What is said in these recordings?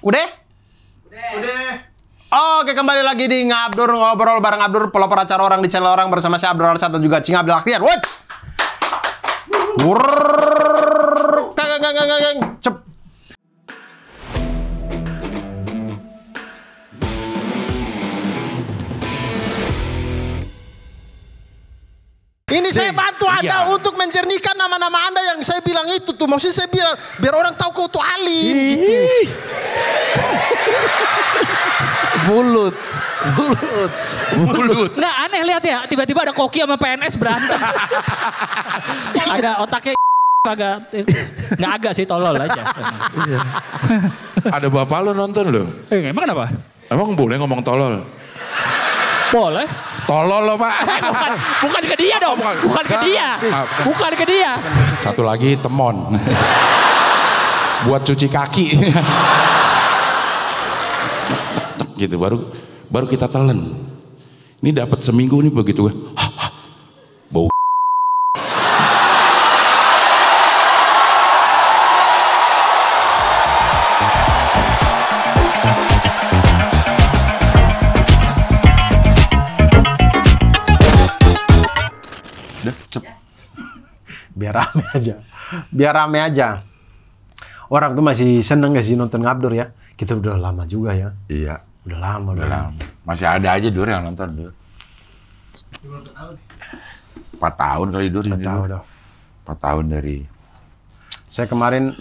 Udah? Udah. Oke, kembali lagi di Ngabdur, ngobrol bareng Abdur, pelopor acara orang di channel orang, bersama saya Abdur Arsat dan juga Cing Abdul Akhir. Woi! Cep. Ini saya bantu Anda untuk menjernihkan nama-nama Anda yang saya bilang itu tuh. Maksudnya saya bilang biar orang tahu kau tuh alim gitu. Bulut. Nggak aneh lihat ya, tiba-tiba ada Koki sama PNS berantem. Ada otaknya agak, nggak agak sih, tolol aja. Ada bapak lo nonton lo. Emang kenapa? Emang boleh ngomong tolol? Boleh. Tolol lo pak. Bukan ke dia dong. Bukan ke dia. Bukan ke dia. Satu lagi temon. Buat cuci kaki. Gitu baru kita telan. Ini dapat seminggu nih begitu. Bau. Biar rame aja. Orang tuh masih seneng gak sih nonton Ngabdur ya? Kita udah lama juga ya. Iya. Udah lama. Masih ada aja Dur yang nonton Dur. 4 tahun kali Dur ini. 4 tahun dari. Saya kemarin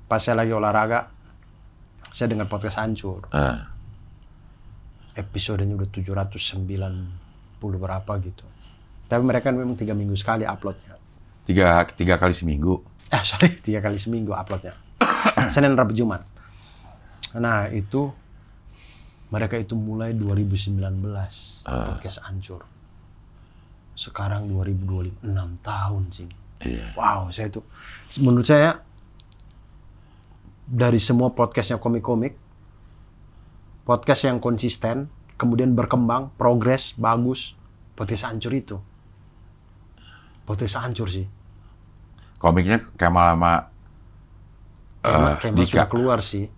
pas saya lagi olahraga, saya dengar podcast Hancur. Episodenya udah 790 berapa gitu. Tapi mereka memang 3 minggu sekali uploadnya. Tiga kali seminggu. 3 kali seminggu uploadnya. Senin, Rabu, Jumat. Nah itu mereka itu mulai 2019 podcast Hancur. Sekarang 2026 tahun sih. Iya. Wow, menurut saya dari semua podcastnya komik-komik, podcast yang konsisten, kemudian berkembang, progres, bagus, podcast Hancur itu. Podcast Hancur sih. Komiknya Kemal sama Kemal Dika. sudah keluar sih.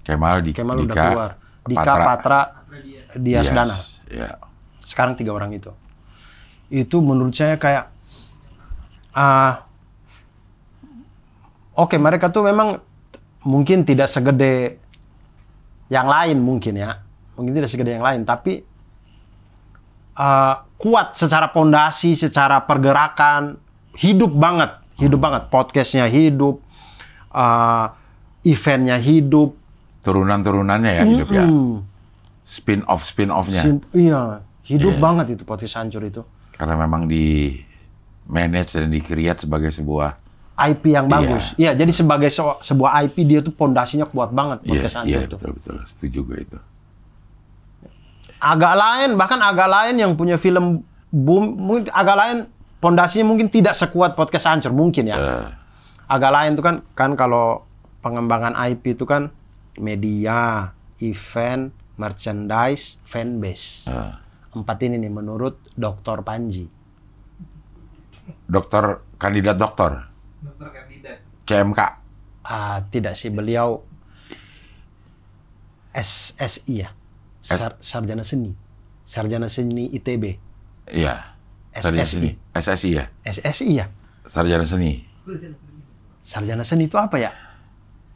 Kemal udah keluar. Dika, Patra, Dias Dana. Ya. Sekarang 3 orang itu. Itu menurut saya kayak oke, mereka tuh memang mungkin tidak segede yang lain mungkin ya. Mungkin tidak segede yang lain, tapi kuat secara pondasi, secara pergerakan, hidup banget podcastnya hidup, eventnya hidup, turunan-turunannya ya hidup ya, spin-offnya. Iya, hidup banget itu podcast Hancur itu. Karena memang di manage dan di-create sebagai sebuah IP yang bagus. Iya, jadi sebagai sebuah IP dia tuh pondasinya kuat banget podcast Hancur itu. Iya, betul, setuju gue itu. Bahkan agak lain yang punya film boom, mungkin agak lain pondasinya mungkin tidak sekuat podcast Hancur mungkin ya. Agak lain itu kan kalau pengembangan IP itu kan media, event, merchandise, fanbase. 4 ini nih menurut Dr. Panji. Kandidat doktor. CMK. Tidak sih, beliau SSI ya. Sarjana Seni ITB. Iya. SSI. SSI ya? SSI ya. Sarjana Seni. Sarjana Seni itu apa ya?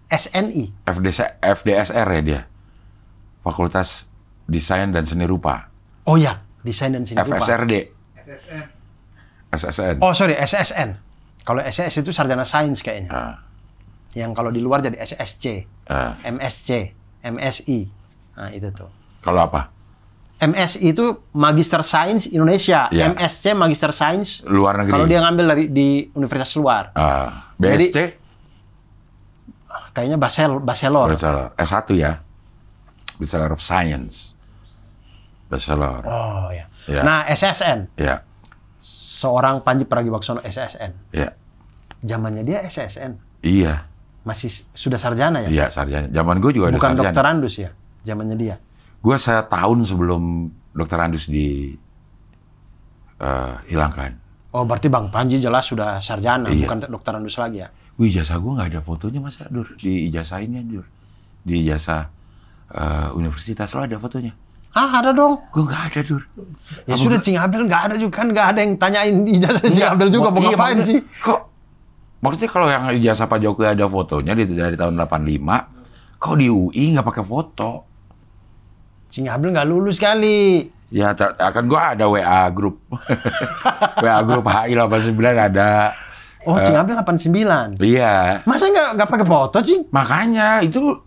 SNI. FDSR ya dia. Fakultas Desain dan Seni Rupa. Oh ya, Desain dan Seni Rupa. FSRD. SSN. Oh sorry, SSN. Kalau SS itu Sarjana Sains kayaknya. Yang kalau di luar jadi SSC, MSC, MSI. Nah itu tuh. Kalau apa? MSI itu Magister Sains Indonesia, Ya. MSC Magister Sains Luar negeri. kalau dia ngambil di universitas luar. BSC? Jadi, kayaknya Bachelor. S1 ya? Bachelor of Science. Bachelor. Oh ya. Ya. Nah SSN, Ya. seorang Panji Pragiwaksono SSN. Ya. Zamannya dia SSN. Iya. Masih sudah sarjana ya? Iya, sarjana. Zaman gue juga ada Bukan sarjana. Dokter Andus ya? Zamannya dia. Gue tahun sebelum Dokter Andus hilangkan. Oh berarti Bang Panji jelas sudah sarjana, Iya. bukan Dokter Andus lagi ya? Wih, ijazah gue nggak ada fotonya masa, Dur? Di ijazah ini, Dur. Di ijazah universitas lo ada fotonya? Ah, ada dong. Gue nggak ada, Dur. Ya sudah, Cing Abdel nggak ada juga kan, nggak ada yang tanyain ijazah Cing Abdel juga mau Iya, ngapain sih? Kok? Maksudnya kalau yang ijazah Pak Jokowi ada fotonya dari tahun 85, kok di UI nggak pakai foto? Cing Abdel nggak lulus kali. Ya, akan gue ada WA grup. WA grup HI 89 ada. Oh, Cing Abdel 89. Iya. Masa nggak pakai foto, Cing? Makanya itu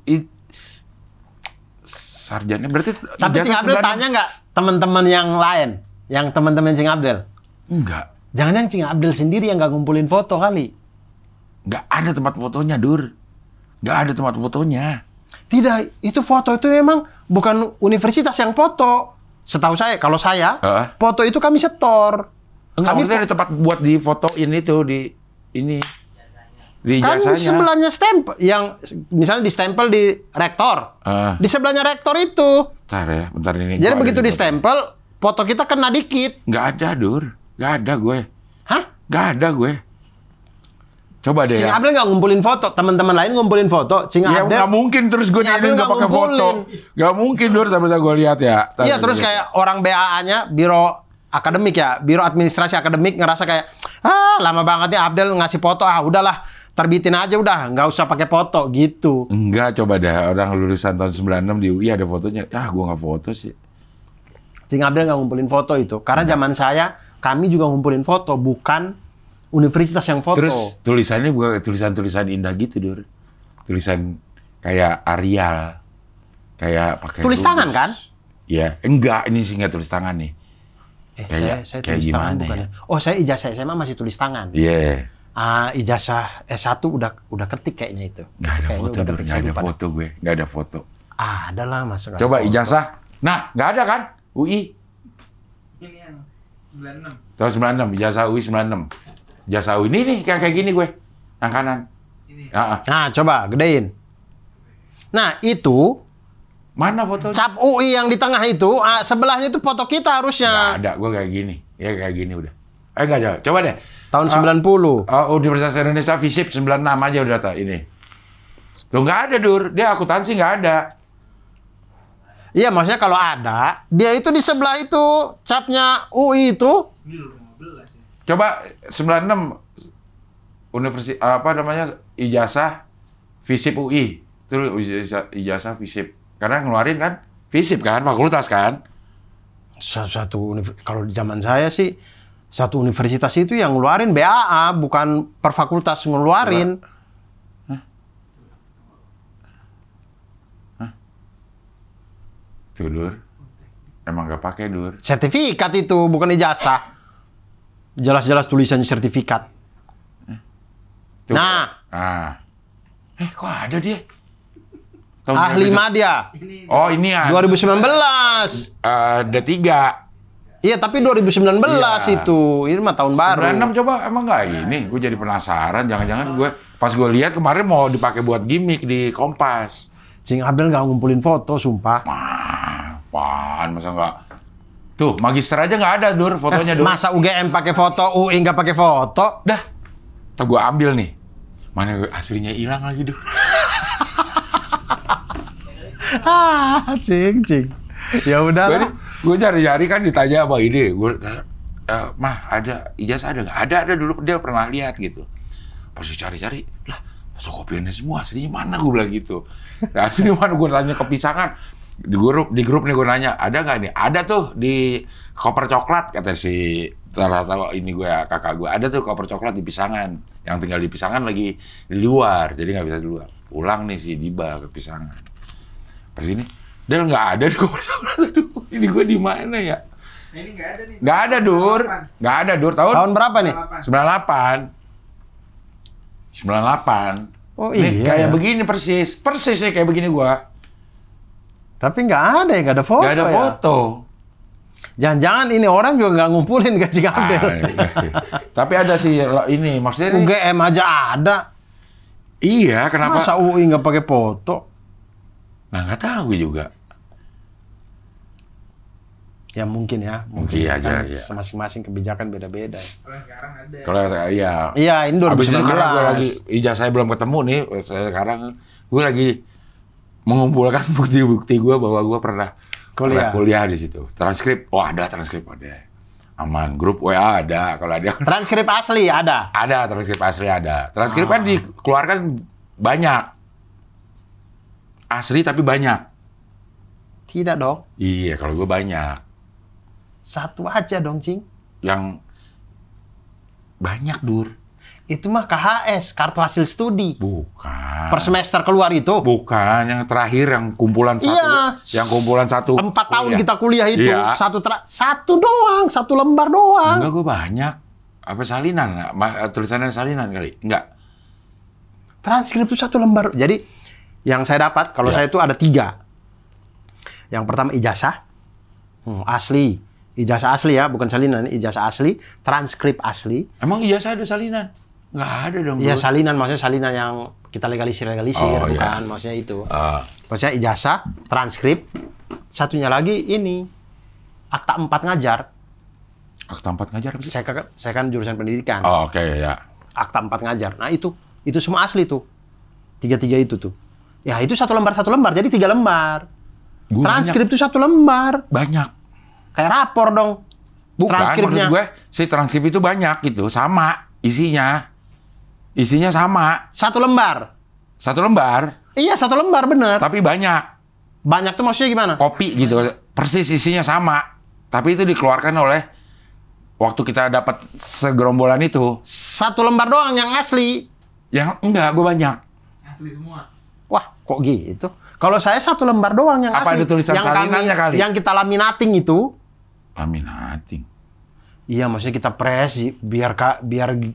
sarjana berarti. Tapi Cing Abdel tanya nggak teman-teman yang lain, yang teman-teman Cing Abdel? Enggak. Jangan-jangan Cing Abdel sendiri yang nggak ngumpulin foto kali? Nggak ada tempat fotonya, Dur. Nggak ada tempat fotonya. Tidak, itu foto itu memang bukan universitas yang foto. Setahu saya, kalau saya, foto itu kami setor. Enggak, Kami maksudnya ada tempat buat difotoin itu di ini. Di kan ijazahnya. sebelahnya stempel, yang misalnya di stempel di rektor. Di sebelahnya rektor itu. Bentar ya, bentar ini. Jadi begitu di stempel, foto kita kena dikit. Nggak ada, Dur. Nggak ada gue. Hah? Nggak ada gue. Coba deh Cing ya. Abdel nggak ngumpulin foto, teman-teman lain ngumpulin foto. Cing Ya Abdel nggak mungkin terus gue Cing ini Abdel nggak pakai foto. Nggak mungkin, Dur. Tapi gue lihat ya. Iya, terus kayak orang BAA-nya, biro akademik ya, biro administrasi akademik ngerasa kayak, lama banget nih Abdel ngasih foto, udahlah terbitin aja udah, nggak usah pakai foto gitu. Enggak, coba deh orang lulusan tahun 96 di UI ada fotonya. Gue nggak foto sih. Cing Abdel nggak ngumpulin foto itu, karena zaman saya kami juga ngumpulin foto, bukan universitas yang foto. Terus tulisannya bukan tulisan-tulisan indah gitu, Dur. Tulisan kayak Arial. Kayak pakai tulis tangan kan? Iya, enggak, ini sih nggak tulis tangan nih. Saya kayak tulis tangan gimana bukan. ya? Oh, saya ijazah SMA masih tulis tangan. Iya. Ijazah S1 udah ketik kayaknya itu. Nggak ada Kayaknya foto, udah Dur. ketik, Nggak saya ada lupa dah. foto gue. Nggak ada foto. Ada lah, Mas. Coba ijazah. Nah, nggak ada kan? UI. Ini yang 96. Tahun 96, ijazah UI 96. Ijazah UI ini nih, kayak gini gue. Yang kanan. Ini. Nah, coba gedein. Nah, itu Mana fotonya? cap UI yang di tengah itu, sebelahnya itu foto kita harusnya. Nggak ada, gue kayak gini. Ya kayak gini udah. Nggak jauh. Coba deh. Tahun 90. Universitas Indonesia FISIP 96 aja udah tak ini. Tuh nggak ada, Dur. Dia akuntansi nggak ada. Iya, maksudnya kalau ada, dia itu di sebelah itu, capnya UI itu. Ini 15 ya. Coba 96 universitas apa namanya ijazah FISIP UI. Itu ijazah FISIP. Karena ngeluarin kan FISIP kan, fakultas kan. Kalau di zaman saya sih, satu universitas itu yang ngeluarin BAA, bukan per fakultas ngeluarin. Tuh, Dur. Emang nggak pakai, Dur. Sertifikat itu, bukan ijazah. Jelas-jelas tulisannya sertifikat. Tuh. Nah. Kok ada dia? Ahli Madya. Oh, ini ya. 2019. D3. Iya, tapi 2019 Iya. itu. Ini mah tahun baru. 96 coba, emang nggak ini? Gue jadi penasaran. Jangan-jangan gue, pas gue lihat kemarin mau dipakai buat gimmick di Kompas. Cing Abdel nggak ngumpulin foto, sumpah. Apaan, masa nggak? Tuh, magister aja nggak ada, Dur, fotonya, Dur. Masa UGM pakai foto, UI nggak pakai foto? Dah, tuh gue ambil nih. Mana aslinya hilang lagi, Dur. Cing. Ya udah. Gue cari-cari kan ditanya apa ini. Gue, mah ada ijazah ada nggak? Ada dulu dia pernah lihat gitu. Pas cari-cari, lah fotokopiannya semua. Aslinya mana gue bilang gitu. Nah, aslinya mana gue tanya kepisangan. Di grup nih gue nanya, ada nggak nih? Ada tuh di koper coklat kata si salah satu ini gue kakak gue. Ada tuh koper coklat di Pisangan. Yang tinggal di Pisangan lagi di luar, jadi nggak bisa di luar. Pulang nih si Diba ke Pisangan. Pas ini, Del nggak ada di koper coklat. Aduh, ini gue di mana ya? Nah, ini nggak ada nih. Nggak ada, Dur. Nggak ada, Dur. Tahun berapa nih? 98. Oh Nih, iya. kayak begini persis. Persis nih kayak begini gua. Tapi nggak ada ya, nggak ada foto. Nggak ada ya? foto. Jangan-jangan ini orang juga nggak ngumpulin ke Cing Abdel. Tapi ada sih ini, maksudnya nih, UGM aja ada. iya, kenapa? Masa UI nggak pakai foto? Nah, nggak tahu gue juga. Ya mungkin ya. Mungkin aja, kan ya. Masing-masing kebijakan beda-beda. Kalau yang sekarang ada. Kalau iya. Iya, ini 2019. Habis itu karena gue lagi ijazah saya belum ketemu nih, sekarang gue lagi mengumpulkan bukti-bukti gue bahwa gue pernah kuliah di situ. Transkrip, ada transkrip ada. Aman, grup WA ada kalau ada. Transkrip asli ada. Ada transkrip asli ada. Transkrip kan dikeluarkan banyak. Asli tapi banyak. Tidak dong. Iya, kalau gue banyak. Satu aja dong, Cing. Yang banyak, Dur. Itu mah KHS, kartu hasil studi. Bukan. Per semester keluar itu. Bukan, yang terakhir yang kumpulan satu. Iya. Yang kumpulan satu. 4 tahun kita kuliah itu. Iya. Satu doang, 1 lembar doang. Enggak, gue banyak. Apa salinan? Tulisannya salinan kali? Enggak. Transkrip itu 1 lembar. Jadi, yang saya dapat, kalau saya itu ada 3. Yang pertama ijazah. Asli. Ijazah asli ya, bukan salinan. Ijazah asli, transkrip asli. Emang ijazah ada salinan? Nggak ada dong. Iya, salinan. Maksudnya salinan yang kita legalisir, bukan. Iya. Maksudnya itu. Maksudnya ijazah, transkrip. Satunya lagi ini, akta 4 ngajar. Akta 4 ngajar apa sih? Saya kan jurusan pendidikan. Oh, oke, ya. Akta 4 ngajar. Nah, itu semua asli tuh. 3 itu tuh. Ya, itu 1 lembar, jadi 3 lembar. Transkrip itu 1 lembar. Banyak. Kayak rapor dong. Bukan, transkripnya. maksud gue, si transkrip itu banyak gitu, sama isinya. Isinya sama. 1 lembar. 1 lembar, Iya, 1 lembar bener. tapi banyak. Banyak tuh maksudnya gimana? Kopi gitu, persis isinya sama. Tapi itu dikeluarkan oleh waktu kita dapat segerombolan itu. 1 lembar doang yang asli. Yang enggak, gue banyak. Asli semua. Wah, kok gitu? Kalau saya 1 lembar doang yang Apa asli. ada tulisan yang salinannya kali? Yang kita laminating itu. Laminating. Iya, maksudnya kita press biar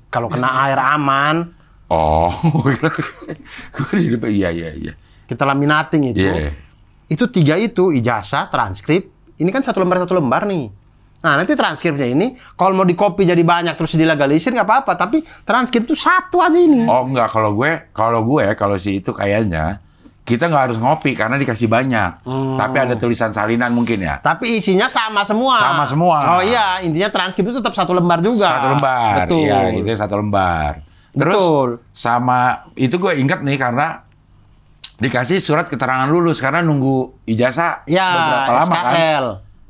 kalau kena air aman. Oh, gue di depan, iya. Kita laminating itu. Iya. Itu 3 itu, ijazah, transkrip. Ini kan 1 lembar nih. Nah, nanti transkripnya ini, kalau mau di copy jadi banyak terus dilegalisir nggak apa-apa. Tapi transkrip itu 1 aja ini. Oh enggak, kalau si itu kayaknya kita nggak harus ngopi karena dikasih banyak. Tapi ada tulisan salinan mungkin ya. Tapi isinya sama semua. Sama semua. Oh iya, intinya transkrip itu tetap 1 lembar juga. 1 lembar. Betul. Iya, itu 1 lembar. Terus Betul. sama itu gue ingat nih karena dikasih surat keterangan lulus karena nunggu ijazah Ya, beberapa lama kan. SKL.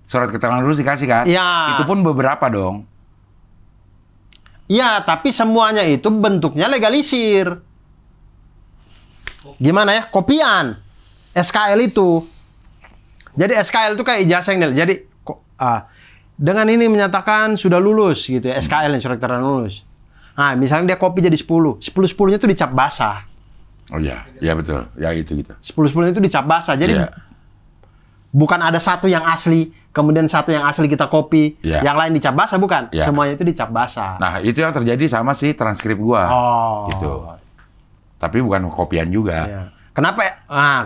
Surat keterangan lulus dikasih kan? Ya. Itu pun beberapa dong. Iya, tapi semuanya itu bentuknya legalisir. Gimana ya? Kopian. SKL itu. Jadi SKL itu kayak ijazah yang jadi dengan ini menyatakan sudah lulus gitu ya. SKL yang surat keterangan lulus. Nah, misalnya dia kopi jadi 10. 10-10-nya itu dicap basah. Oh iya, iya betul. Ya itu gitu. 10-10-nya itu dicap basah. Jadi Iya. bukan ada 1 yang asli, kemudian 1 yang asli kita copy, Iya. yang lain dicap basah, bukan. Iya. Semuanya itu dicap basah. Nah, itu yang terjadi sama si transkrip gua. Oh. Gitu. Tapi bukan kopian juga. Iya.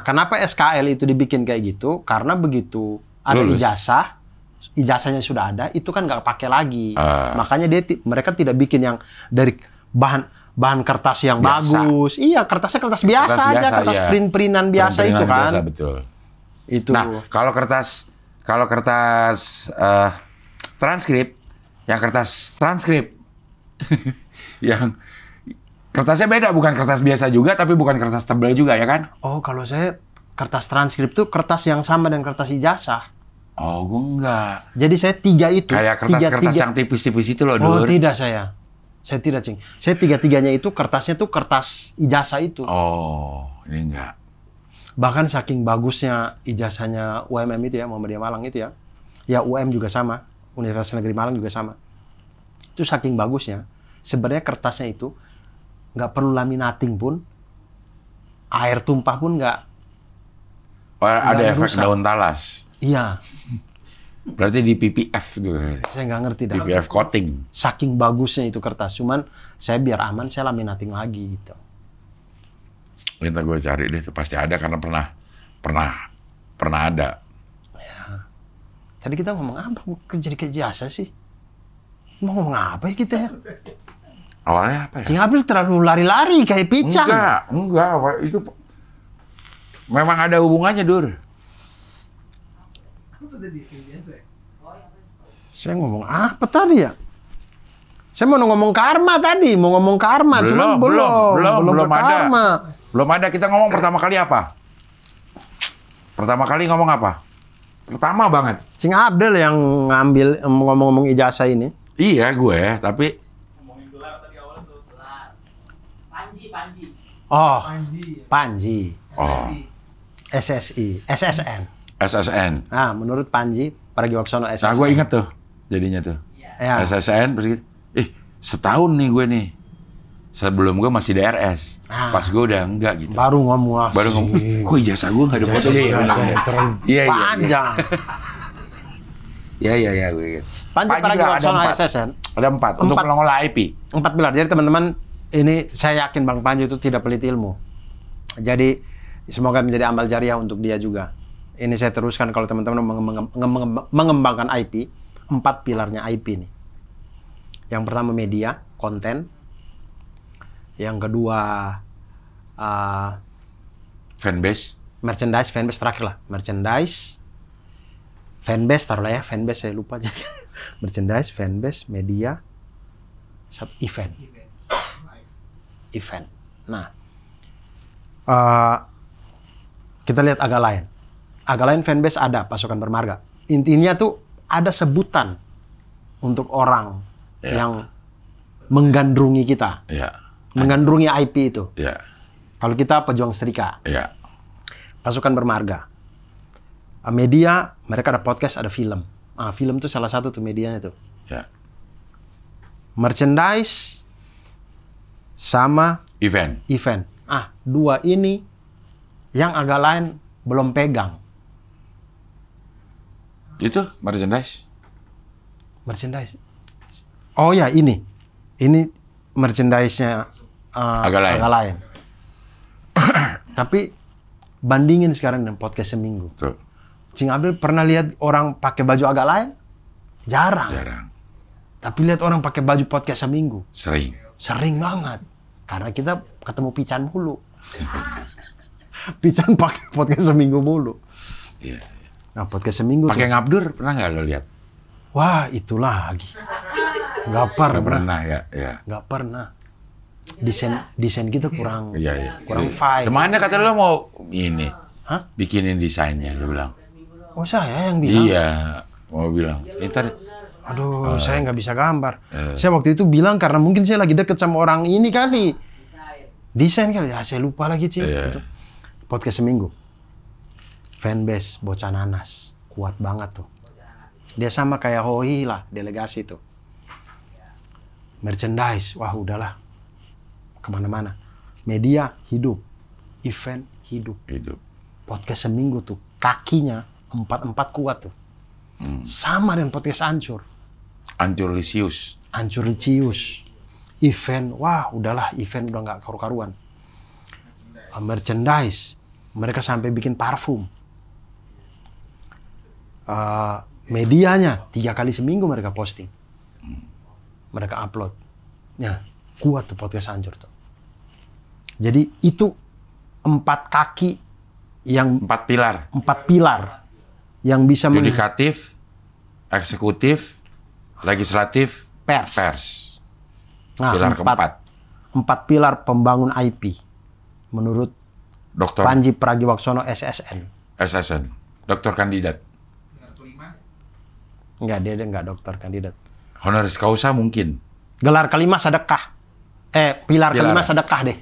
Kenapa SKL itu dibikin kayak gitu? Karena begitu ada Lulus. ijazahnya sudah ada, itu kan nggak pakai lagi. Ah. Makanya mereka tidak bikin yang dari bahan kertas yang Biasa. bagus. Iya, kertasnya kertas biasa aja, kertas iya. print-printan biasa itu Print-printan kan. biasa, betul. Itu. Nah, kalau kertas transkrip, yang kertas transkrip, yang kertasnya beda, bukan kertas biasa juga, tapi bukan kertas tebal juga, ya kan? Oh, kalau saya kertas transkrip itu kertas yang sama dengan kertas ijazah. Oh, gue enggak. Jadi saya 3 itu. Kayak kertas-kertas tiga. yang tipis-tipis itu loh, Oh, Dur. tidak saya. Saya tidak, Cing. Saya 3-3-nya itu kertasnya tuh kertas ijazah itu. Oh, ini enggak. Bahkan saking bagusnya ijazahnya UMM itu ya, Muhammadiyah Malang itu ya. Ya UM juga sama, Universitas Negeri Malang juga sama. Itu saking bagusnya, sebenarnya kertasnya itu nggak perlu laminating pun, air tumpah pun nggak. Oh, ada efek rusak. daun talas. Iya, Berarti di PPF gitu. saya nggak ngerti dah. PPF coating. Saking bagusnya itu kertas, cuman saya biar aman saya laminating lagi gitu. Minta gue cari deh, itu pasti ada karena pernah ada. Tadi kita ngomong apa? Jadi jasa sih. Mau ngomong apa ya kita ya? Awalnya apa ya? Si April terlalu lari-lari kayak picang. Enggak, itu memang ada hubungannya, Dur. Apa tadi yang biasa ya? Saya ngomong apa tadi ya? Saya mau ngomong karma tadi, mau ngomong karma, cuma belum ada. karma. Belum ada. Kita ngomong pertama kali apa? Pertama kali ngomong apa? Pertama banget. Sing Abdel yang ngambil ngomong-ngomong ijazah ini. Iya gue, tapi Ngomongin gelar tadi awalnya tuh. Gelar. Panji. Oh, Panji. Panji, Oh. SSI, SSN. SSN. Nah, menurut Panji Pragiwaksono Nah SSN. gue inget tuh jadinya tuh. Ya. SSN, terus gitu. Setahun nih gue nih. Sebelum gue masih DRS. Ah. Pas gue udah enggak gitu. Baru ngomong. Baru ngomong, kok ijazah gue nggak ada fotonya ya? Iya, Panjang. Iya, gue ingat. Panji Panji Pragiwaksono ada 4. SSN. Ada 4 untuk 4. mengelola IP. 4 pilar. Jadi teman-teman, ini saya yakin Bang Panji itu tidak pelit ilmu. Jadi semoga menjadi amal jariah untuk dia juga. Ini saya teruskan kalau teman-teman mengembangkan IP, 4 pilarnya IP nih. Yang pertama media, konten. Yang kedua Fanbase. merchandise, fanbase terakhir lah. Merchandise, fanbase taruhlah ya, fanbase saya lupa aja. Merchandise, fanbase, media, satu event. Event. Nah, kita lihat agak lain. Agak lain fanbase ada, pasukan bermarga. Intinya tuh ada sebutan untuk orang yang menggandrungi kita. Iya. Menggandrungi IP itu. Iya. Kalau kita pejuang setrika. Iya. Pasukan bermarga. Media, mereka ada podcast, ada film. Film itu salah satu tuh medianya tuh. Iya. Merchandise sama Event. event. Dua ini yang agak lain belum pegang. Itu merchandise. Merchandise. Oh ya, ini. Ini merchandise-nya Agak lain. Tapi bandingin sekarang dengan podcast seminggu. Tuh. Cing Abdul pernah lihat orang pakai baju agak lain? Jarang. Tapi lihat orang pakai baju podcast seminggu. Sering banget. Karena kita ketemu Pican mulu. Pican pakai podcast seminggu mulu. Iya. Nah, podcast seminggu Pakai tuh. ngabdur pernah nggak lo lihat? Wah, itu lagi. Nggak pernah. Nggak pernah ya. Nggak pernah. Desain kita kurang Iya. kurang fine. Kemana kata lo mau ini? Hah? Bikinin desainnya, lo bilang. Oh, saya yang bilang. Iya, mau bilang. Ntar Aduh, saya nggak bisa gambar. Saya waktu itu bilang karena mungkin saya lagi deket sama orang ini kali. Desain kali. Ya, saya lupa lagi, Cing. Gitu. Podcast seminggu. Fanbase Bocah Nanas. Kuat banget tuh. Dia sama kayak Hoi lah, delegasi tuh. Merchandise. Wah, udahlah. Kemana-mana. Media, hidup. Event, hidup. Podcast seminggu tuh. Kakinya 4 kuat tuh. Sama dengan podcast Ancur. Ancur Lisius. Event, wah udahlah, event udah nggak karu-karuan. Merchandise, mereka sampai bikin parfum. Medianya 3 kali seminggu mereka posting, mereka upload. Ya, kuat tuh podcast Ancur tuh. Jadi itu 4 kaki yang 4 pilar yang bisa yudikatif, eksekutif, legislatif, pers. Nah, Pilar keempat. 4 pilar pembangun IP menurut Dokter Panji Pragiwaksono SSN. dokter kandidat. Enggak, dia enggak dokter kandidat. Honoris causa mungkin. Gelar kelima sedekah. Pilar kelima sedekah deh.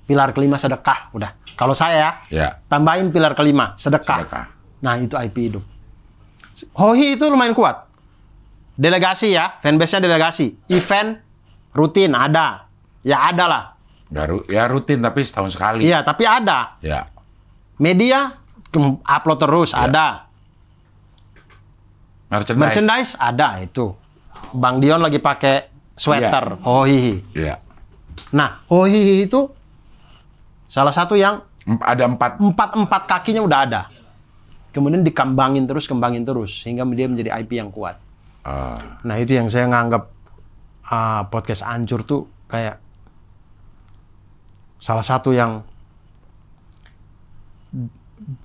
Pilar kelima sedekah, udah. Kalau saya Ya. tambahin pilar kelima sedekah. Nah, itu IP hidup. Hoi itu lumayan kuat. Delegasi ya, fanbase-nya delegasi. Event rutin ada. Ya ada lah. Ya rutin tapi setahun sekali. Iya, tapi ada. Ya. Media upload terus, ada. Merchandise ada itu. Bang Dion lagi pakai sweater Hoi. Iya. Nah, Hoi itu salah satu yang Ada 4. empat kakinya udah ada. Kemudian dikembangin terus sehingga dia menjadi IP yang kuat. Nah, itu yang saya nganggap podcast Ancur tuh kayak salah satu yang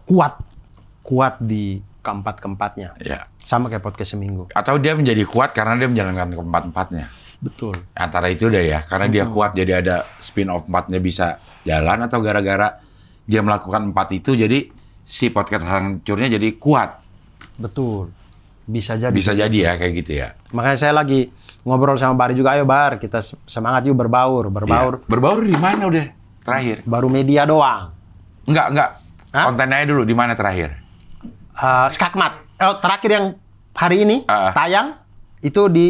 kuat di keempat-keempatnya. Ya. Sama kayak podcast seminggu. Atau dia menjadi kuat karena dia menjalankan keempat-empatnya. Betul. Antara itu deh ya, karena dia kuat jadi ada spin-off 4-nya bisa jalan, atau gara-gara dia melakukan 4 itu jadi si podcast hancurnya jadi kuat. Betul. Bisa jadi. Bisa jadi ya kayak gitu ya. Makanya saya lagi ngobrol sama Bari juga, ayo Bar, kita semangat yuk berbaur. Iya. Berbaur di mana udah terakhir? Baru media doang. Enggak. Hah? Kontennya dulu di mana terakhir? Skakmat. Terakhir yang hari ini Ah. tayang itu di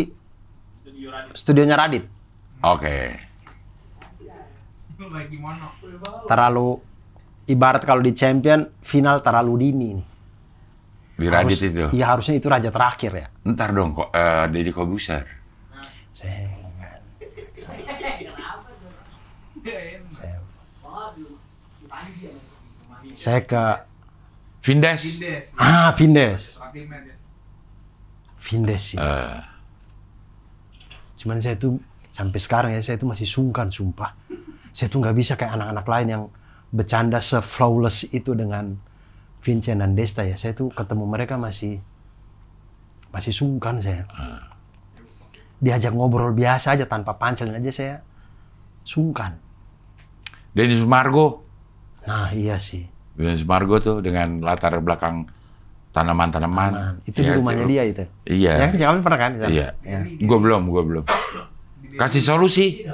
studionya Radit. Oke. Lagi mono. Terlalu ibarat kalau di Champion final terlalu dini nih. Di Radit itu. Iya, harusnya itu raja terakhir ya. Ntar dong kok Deddy Kobuser. Saya ke Vindes. Vindes. Terakhir match. Vindes sih. Cuman saya tuh sampai sekarang ya, saya tuh masih sungkan, sumpah. Saya tuh nggak bisa kayak anak-anak lain yang bercanda se-flawless itu dengan Vincent dan Desta ya. Saya tuh ketemu mereka masih sungkan saya. Diajak ngobrol biasa aja tanpa punchline aja saya sungkan. Denny Sumargo. Nah iya sih. Denny Sumargo tuh dengan latar belakang tanaman-tanaman. Itu di rumahnya dia itu. Iya. Ya kan, kamu pernah kan? Iya. Ya. Gue belum. Kasih solusi.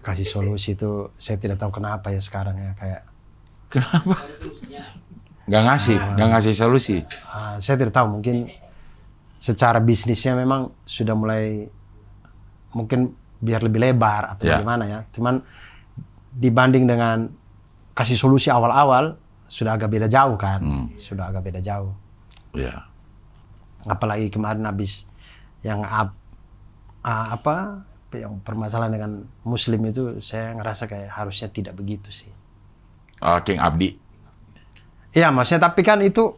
Kasih solusi itu saya tidak tahu kenapa ya sekarang ya, kayak Kenapa? Nggak ngasih solusi. saya tidak tahu, mungkin secara bisnisnya memang sudah mulai mungkin biar lebih lebar atau Ya. bagaimana ya. Cuman dibanding dengan kasih solusi awal-awal sudah agak beda jauh kan. Sudah agak beda jauh. Iya. Apalagi kemarin habis yang yang permasalahan dengan Muslim itu, saya ngerasa kayak harusnya tidak begitu sih. King Abdi. Iya, maksudnya tapi kan itu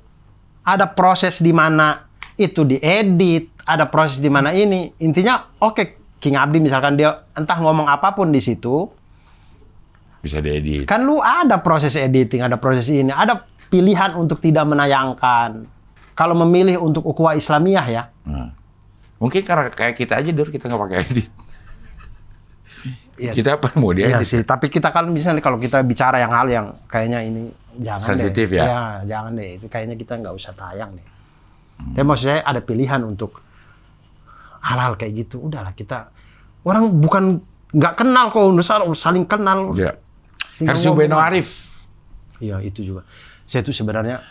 ada proses di mana itu diedit, ada proses di mana ini. Intinya oke, King Abdi misalkan dia entah ngomong apapun di situ, Bisa diedit. kan lu ada proses editing, ada proses ini, ada pilihan untuk tidak menayangkan. Kalau memilih untuk ukhuwah Islamiyah ya. Mungkin karena kayak kita aja Dur, kita nggak pakai edit. Iya, Kita apa mau iya diedit? sih, tapi kita kan misalnya kalau kita bicara yang hal yang kayaknya ini jangan Sensitif deh. ya? Jangan deh, itu kayaknya kita nggak usah tayang deh. Tapi maksud saya ada pilihan untuk hal-hal kayak gitu. Udahlah, kita orang bukan nggak kenal kok, saling kenal. Iya. Tinggal Hersu Beno ngomong. Arif. Iya, itu juga. Saya tuh sebenarnya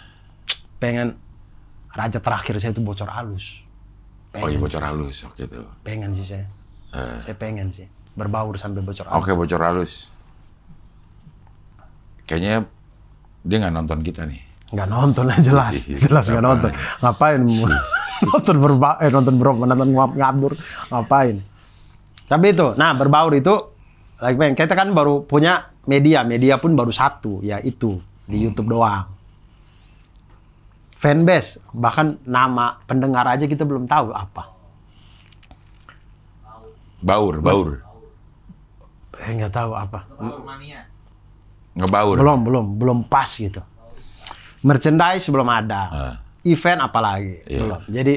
pengen raja terakhir saya itu bocor halus. Oh iya, bocor halus. Oke tuh. Pengen sih saya. Saya pengen sih berbaur sampai bocor halus. Oke, bocor halus. Kayaknya dia nggak nonton kita nih. Nggak nonton lah, jelas nggak nonton. Ngapain nonton ngabur, ngapain? Tapi itu, nah berbaur itu, lagi pengen. Kita kan baru punya media pun baru satu, ya itu di YouTube doang. Fanbase, bahkan nama pendengar aja kita belum tahu apa. Baur. Nggak tahu apa. Mania. Ngebaur. Belum pas gitu. Merchandise belum ada. Event apalagi Iya. belum. Jadi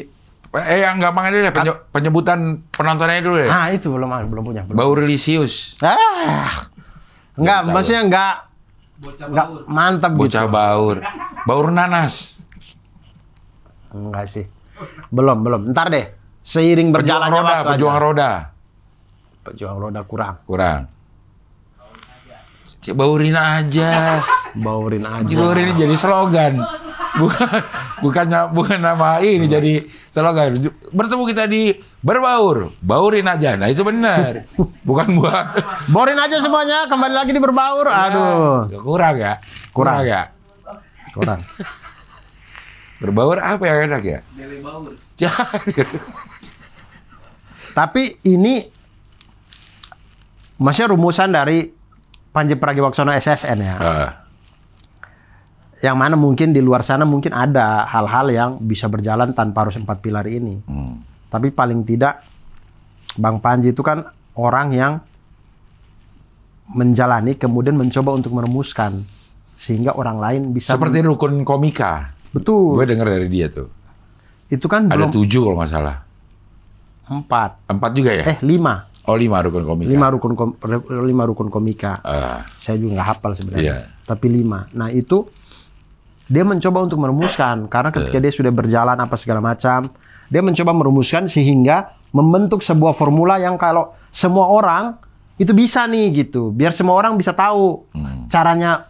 Yang gampang aja deh, penyebutan penontonnya dulu deh. itu belum punya. Baurlisius. Enggak, Tahu. maksudnya enggak Bocah enggak baur. mantap Bocah gitu. baur. Baur nanas. Enggak sih. Belum. Ntar deh. Seiring berjalannya waktu aja. Pejuang roda. Kurang. Cik, baurin aja. Baurin aja. Baurin jadi slogan. Bukan nama ini jadi slogan. Bertemu kita di berbaur. Baurin aja. Nah, itu benar. Bukan buat. Baurin aja semuanya, kembali lagi di berbaur. Aduh. Kurang ya? Kurang. Kurang. Berbaur apa yang enak ya? Dele baur. Tapi ini maksudnya rumusan dari Panji Pragiwaksono SSN ya. Yang mana mungkin di luar sana mungkin ada hal-hal yang bisa berjalan tanpa harus 4 pilar ini. Tapi paling tidak Bang Panji itu kan orang yang menjalani kemudian mencoba untuk merumuskan sehingga orang lain bisa Seperti rukun komika. Betul. Gue denger dari dia tuh. Itu kan Ada belum 7 kalau nggak salah. 4. 4 juga ya? 5. Oh 5 rukun komika. 5 rukun komika. Saya juga nggak hafal sebenarnya. Iya. Tapi 5. Nah itu dia mencoba untuk merumuskan karena ketika dia sudah berjalan apa segala macam, dia mencoba merumuskan sehingga membentuk sebuah formula yang kalau semua orang itu bisa nih gitu. Biar semua orang bisa tahu caranya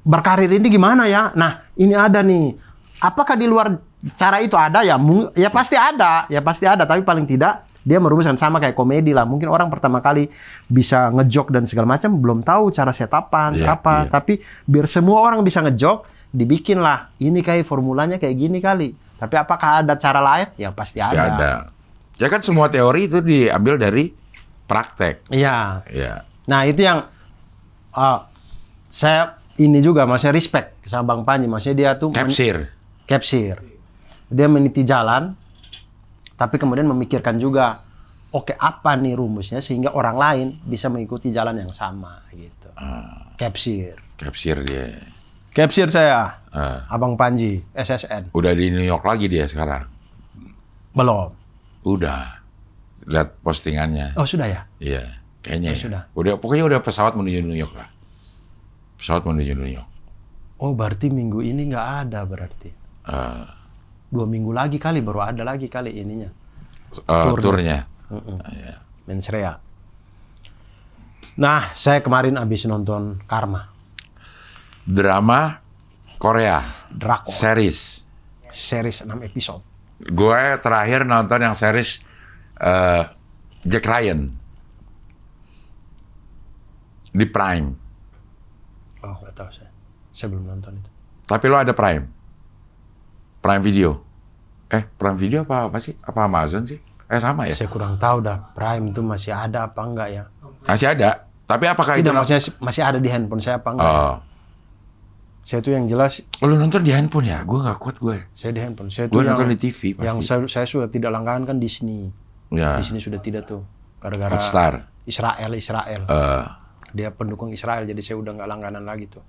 berkarir ini gimana ya. Nah ini ada nih. Apakah di luar cara itu ada ya? Ya pasti ada. Ya pasti ada. Tapi paling tidak dia merumuskan sama kayak komedi lah. Mungkin orang pertama kali bisa ngejok dan segala macam belum tahu cara setapan apa. Tapi biar semua orang bisa ngejok, dibikin lah. Ini kayak formulanya kayak gini kali. Tapi apakah ada cara lain? Ya pasti ada. Ya kan semua teori itu diambil dari praktek. Iya. Iya. Nah itu yang saya ini juga maksudnya respect sama Bang Panji. Maksudnya dia tuh capsir. Dia meniti jalan, tapi kemudian memikirkan juga, oke apa nih rumusnya sehingga orang lain bisa mengikuti jalan yang sama gitu. Capsir dia. Capsir saya, Abang Panji, SSN. Udah di New York lagi dia sekarang? Belum. Udah. Lihat postingannya. Oh sudah ya? Iya, kayaknya. Sudah. Pokoknya udah pesawat menuju New York lah. Pesawat menuju New York. Oh berarti minggu ini nggak ada berarti. 2 minggu lagi kali baru ada lagi kali ininya. Turnya. Iya. Mensrea. Nah, saya kemarin habis nonton Karma. Drama Korea. Drakor. Series 6 episode. Gue terakhir nonton yang series Jack Ryan. Di Prime. Oh, nggak tahu saya. Saya belum nonton itu. Tapi lo ada Prime? Prime Video? Prime Video apa sih? Apa Amazon sih? Sama ya? Saya kurang tahu dah. Prime itu masih ada apa enggak ya? Masih ada. Tapi apakah Tidak, itu... maksudnya masih ada di handphone saya apa enggak ya? Saya tuh yang jelas... Lo nonton di handphone ya? Gue nggak kuat gue. Saya di handphone. Saya Gue tuh nonton di TV pasti. Yang saya sudah tidak langganan kan Disney. Ya. Disney sudah tidak tuh. Gara-gara Hotstar. Israel. Uh, Dia pendukung Israel, jadi saya udah nggak langganan lagi tuh.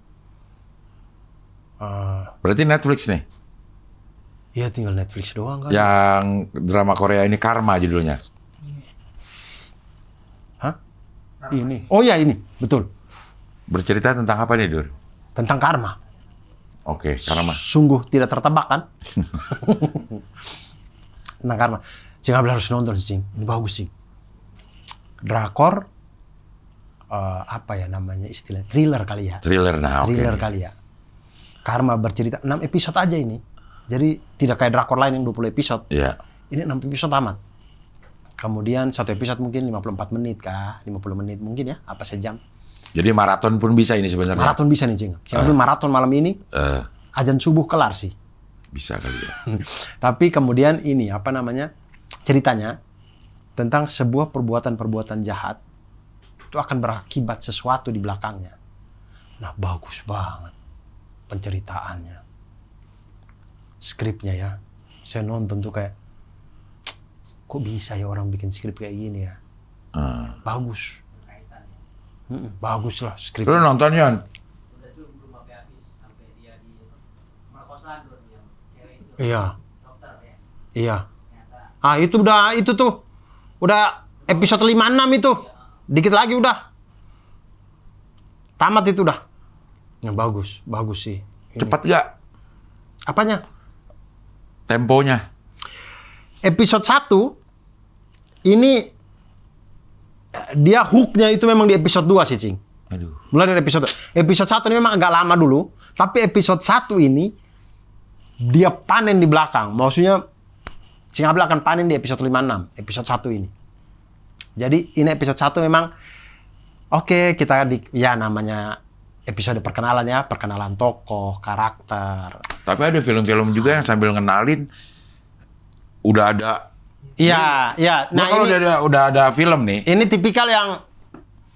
berarti Netflix nih? Iya, tinggal Netflix doang kan. Yang drama Korea ini Karma judulnya. Hah? Ini. Oh ya ini, betul. Bercerita tentang apa nih, Dur? Tentang karma. Oke, Karma. Sungguh tidak tertebak kan? Tentang karma. Cing Abel harus nonton sih, Cing. Ini bagus sih. Drakor, apa ya namanya istilahnya? Thriller kali ya. Thriller, nah oke. Thriller kali ya. Karma bercerita 6 episode aja ini. Jadi tidak kayak drakor lain yang 20 episode. Iya. Ini 6 episode tamat. Kemudian satu episode mungkin 54 menit kah? 50 menit mungkin ya? Apa sejam? Jadi maraton pun bisa ini sebenarnya. Maraton bisa nih, Cing. Cing maraton malam ini. Azan subuh kelar sih. Bisa kali ya. Tapi kemudian ini apa namanya? Ceritanya tentang sebuah perbuatan-perbuatan jahat itu akan berakibat sesuatu di belakangnya. Nah, bagus banget penceritaannya. Skripnya ya. Saya nonton tuh kayak kok bisa ya orang bikin skrip kayak gini ya. Bagus. Bagus lah skrip. Lu nonton, Yon? Udah tuh belum sampai habis sampai dia di perkosaan tuh yang cewek itu. Iya. Dokter ya. Iya. Ternyata Itu tuh. Udah episode 5-6 itu. Dikit lagi udah. Tamat itu udah. Ya, bagus sih. Ini. Cepat gak Apanya? temponya? Episode 1 ini dia hooknya itu memang di episode 2 sih, Cing. Aduh. Mulai dari episode 1 ini memang agak lama dulu, tapi episode 1 ini dia panen di belakang. Maksudnya Cing Abel akan panen di episode 5-6, episode 1 ini. Jadi ini episode 1 memang oke, kita ya namanya episode perkenalan ya, perkenalan tokoh, karakter. Tapi ada film-film juga yang sambil ngenalin udah ada. Iya, iya. Nah, kalau udah ada film nih. Ini tipikal yang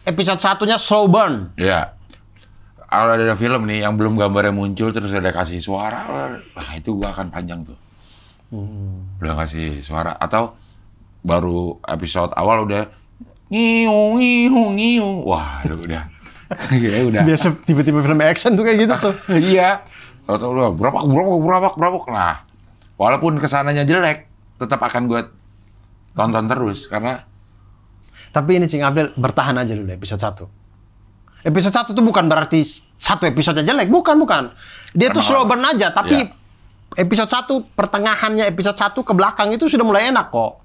episode 1-nya slow burn. Ya. Kalau ada film nih yang belum gambarnya muncul terus ada kasih suara, nah itu gua akan panjang tuh. Udah kasih suara atau baru episode awal udah ngiung. Wah, udah. Ya udah. Biasa tiba-tiba film action tuh kayak gitu tuh. Iya. Atau lu berapa. Nah, walaupun kesananya jelek, tetap akan gue tonton terus karena. Tapi ini Cing Abdel bertahan aja dulu episode 1. Episode 1 tuh bukan berarti satu episode jelek, bukan. Dia tuh slow burn aja, tapi episode 1 pertengahannya episode 1 ke belakang itu sudah mulai enak kok.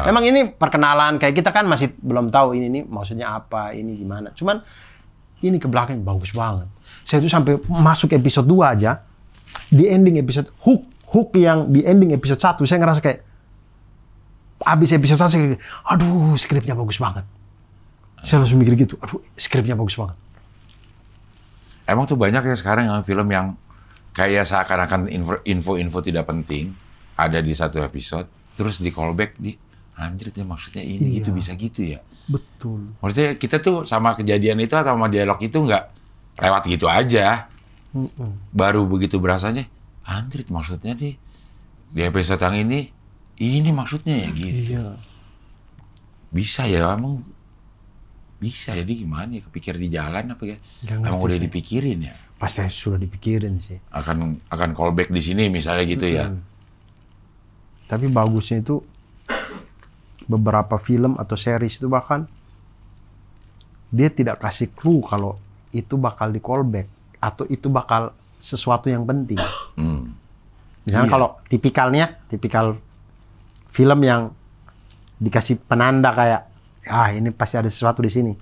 Emang ini perkenalan, kayak kita kan masih belum tahu ini maksudnya apa, ini gimana. Cuman ini ke belakang bagus banget. Saya tuh sampai masuk episode 2 aja, di ending episode hook yang di ending episode 1 saya ngerasa kayak abis episode 1 saya kayak, aduh skripnya bagus banget. Saya langsung mikir gitu, aduh skripnya bagus banget. Emang tuh banyak ya sekarang yang film yang kayak seakan-akan info-info tidak penting ada di satu episode, terus di callback di anjir itu maksudnya ini gitu bisa gitu ya. Betul. Maksudnya kita tuh sama kejadian itu atau sama dialog itu nggak lewat gitu aja. Baru begitu berasanya, anjir maksudnya di episode yang ini maksudnya ya gitu. Iya. Bisa ya emang bisa jadi gimana ya kepikir di jalan apa ya? Emang udah dipikirin ya? Pasti sudah dipikirin sih. Akan callback di sini misalnya gitu ya. Tapi bagusnya itu beberapa film atau series itu bahkan dia tidak kasih clue kalau itu bakal di callback atau itu bakal sesuatu yang penting. Misalnya kalau tipikal film yang dikasih penanda kayak ini pasti ada sesuatu di sini.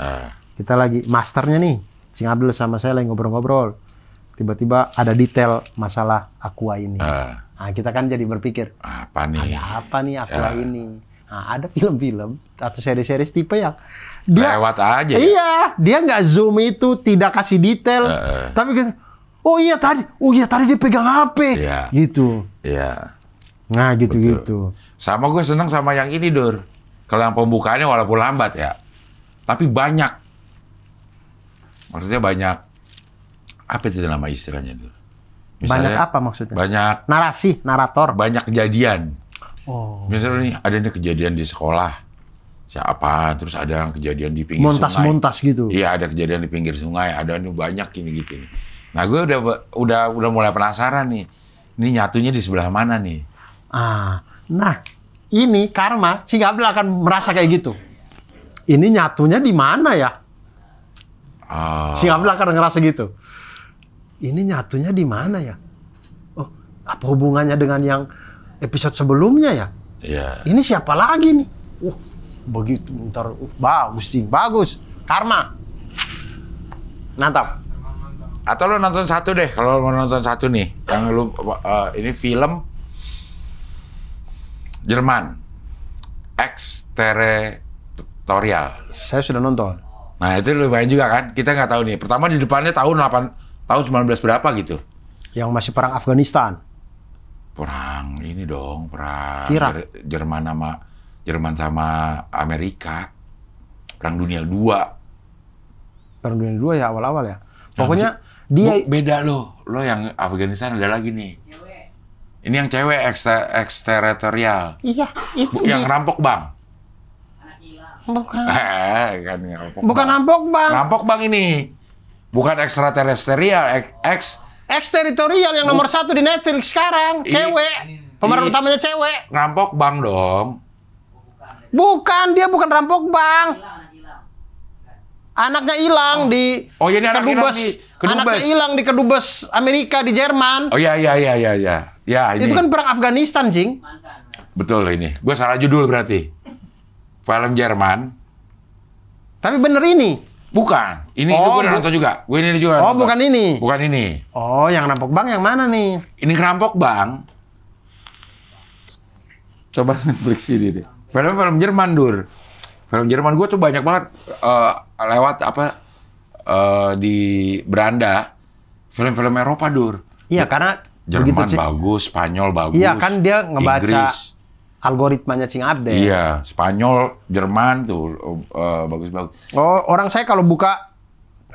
Kita lagi masternya nih, Cing Abdel sama saya lagi ngobrol-ngobrol. Tiba-tiba ada detail masalah Aqua ini. Nah, kita kan jadi berpikir, apa nih? Ada apa nih Aqua ini? Nah, ada film-film atau seri-seri tipe yang dia lewat aja. Iya, dia nggak zoom itu, tidak kasih detail. Tapi gitu, oh iya tadi dia pegang HP. Gitu. Iya. Nah, gitu-gitu. Sama gue seneng sama yang ini, Dur. Kalau yang pembukaannya walaupun lambat ya, tapi banyak. Maksudnya banyak. Apa itu nama istilahnya, Dur? Banyak apa maksudnya? Banyak narasi, narator. Banyak kejadian. Oh. Misalnya nih, ada nih kejadian di sekolah. Siapa? Terus ada yang kejadian di pinggir sungai. Montas gitu. Iya, ada kejadian di pinggir sungai. Ada nih banyak ini gitu. Nah, gue udah mulai penasaran nih. Ini nyatunya di sebelah mana nih? Nah, ini Karma, Cing Abdel akan merasa kayak gitu. Ini nyatunya di mana ya? Cing Abdel akan ngerasa gitu. Ini nyatunya di mana ya? Oh, apa hubungannya dengan yang episode sebelumnya ya? Iya. Ini siapa lagi nih? Begitu ntar bagus sih, bagus. Karma. Mantap. Atau lo nonton satu deh, kalau mau nonton satu nih, yang lu ini film Jerman, Exterritorial. Saya sudah nonton. Nah itu lumayan juga kan, kita nggak tahu nih. Pertama di depannya tahun 19 berapa gitu. Yang masih perang Afghanistan. Perang ini dong, perang Jerman sama Amerika. Perang Dunia II. Perang Dunia II ya awal-awal ya. Pokoknya dia beda lo yang Afghanistan ada lagi nih. Ini yang cewek Exterritorial. Iya, itu yang rampok bank. Bukan. Kan Bukan rampok bank. Rampok bank ini. Bukan Exterritorial, Exterritorial yang nomor 1 di Netflix sekarang, cewek. Pemeran utamanya cewek. Rampok bank dong. Bukan, dia bukan rampok bank. Anaknya hilang di ini anak hilang di Kedubes. Anaknya hilang di Kedubes Amerika di Jerman. Oh iya. Ya, ini. Itu kan perang Afghanistan, Cing. Betul ini. Gue salah judul berarti. Film Jerman. Tapi bener ini. Bukan. Ini gue udah nonton juga. Gue ini juga. Oh, nonton. Bukan ini. Bukan ini. Oh, yang rampok bank yang mana nih? Ini rampok bank. Coba Netflix ini deh. Film Jerman, Dur. Film Jerman gue tuh banyak banget lewat di beranda. Film-film Eropa, Dur. Iya, karena Jerman bagus, Spanyol bagus. Iya, kan dia ngebaca Inggris. Algoritmanya Cing Abdel. Iya, Spanyol, Jerman tuh bagus-bagus. Oh, orang saya kalau buka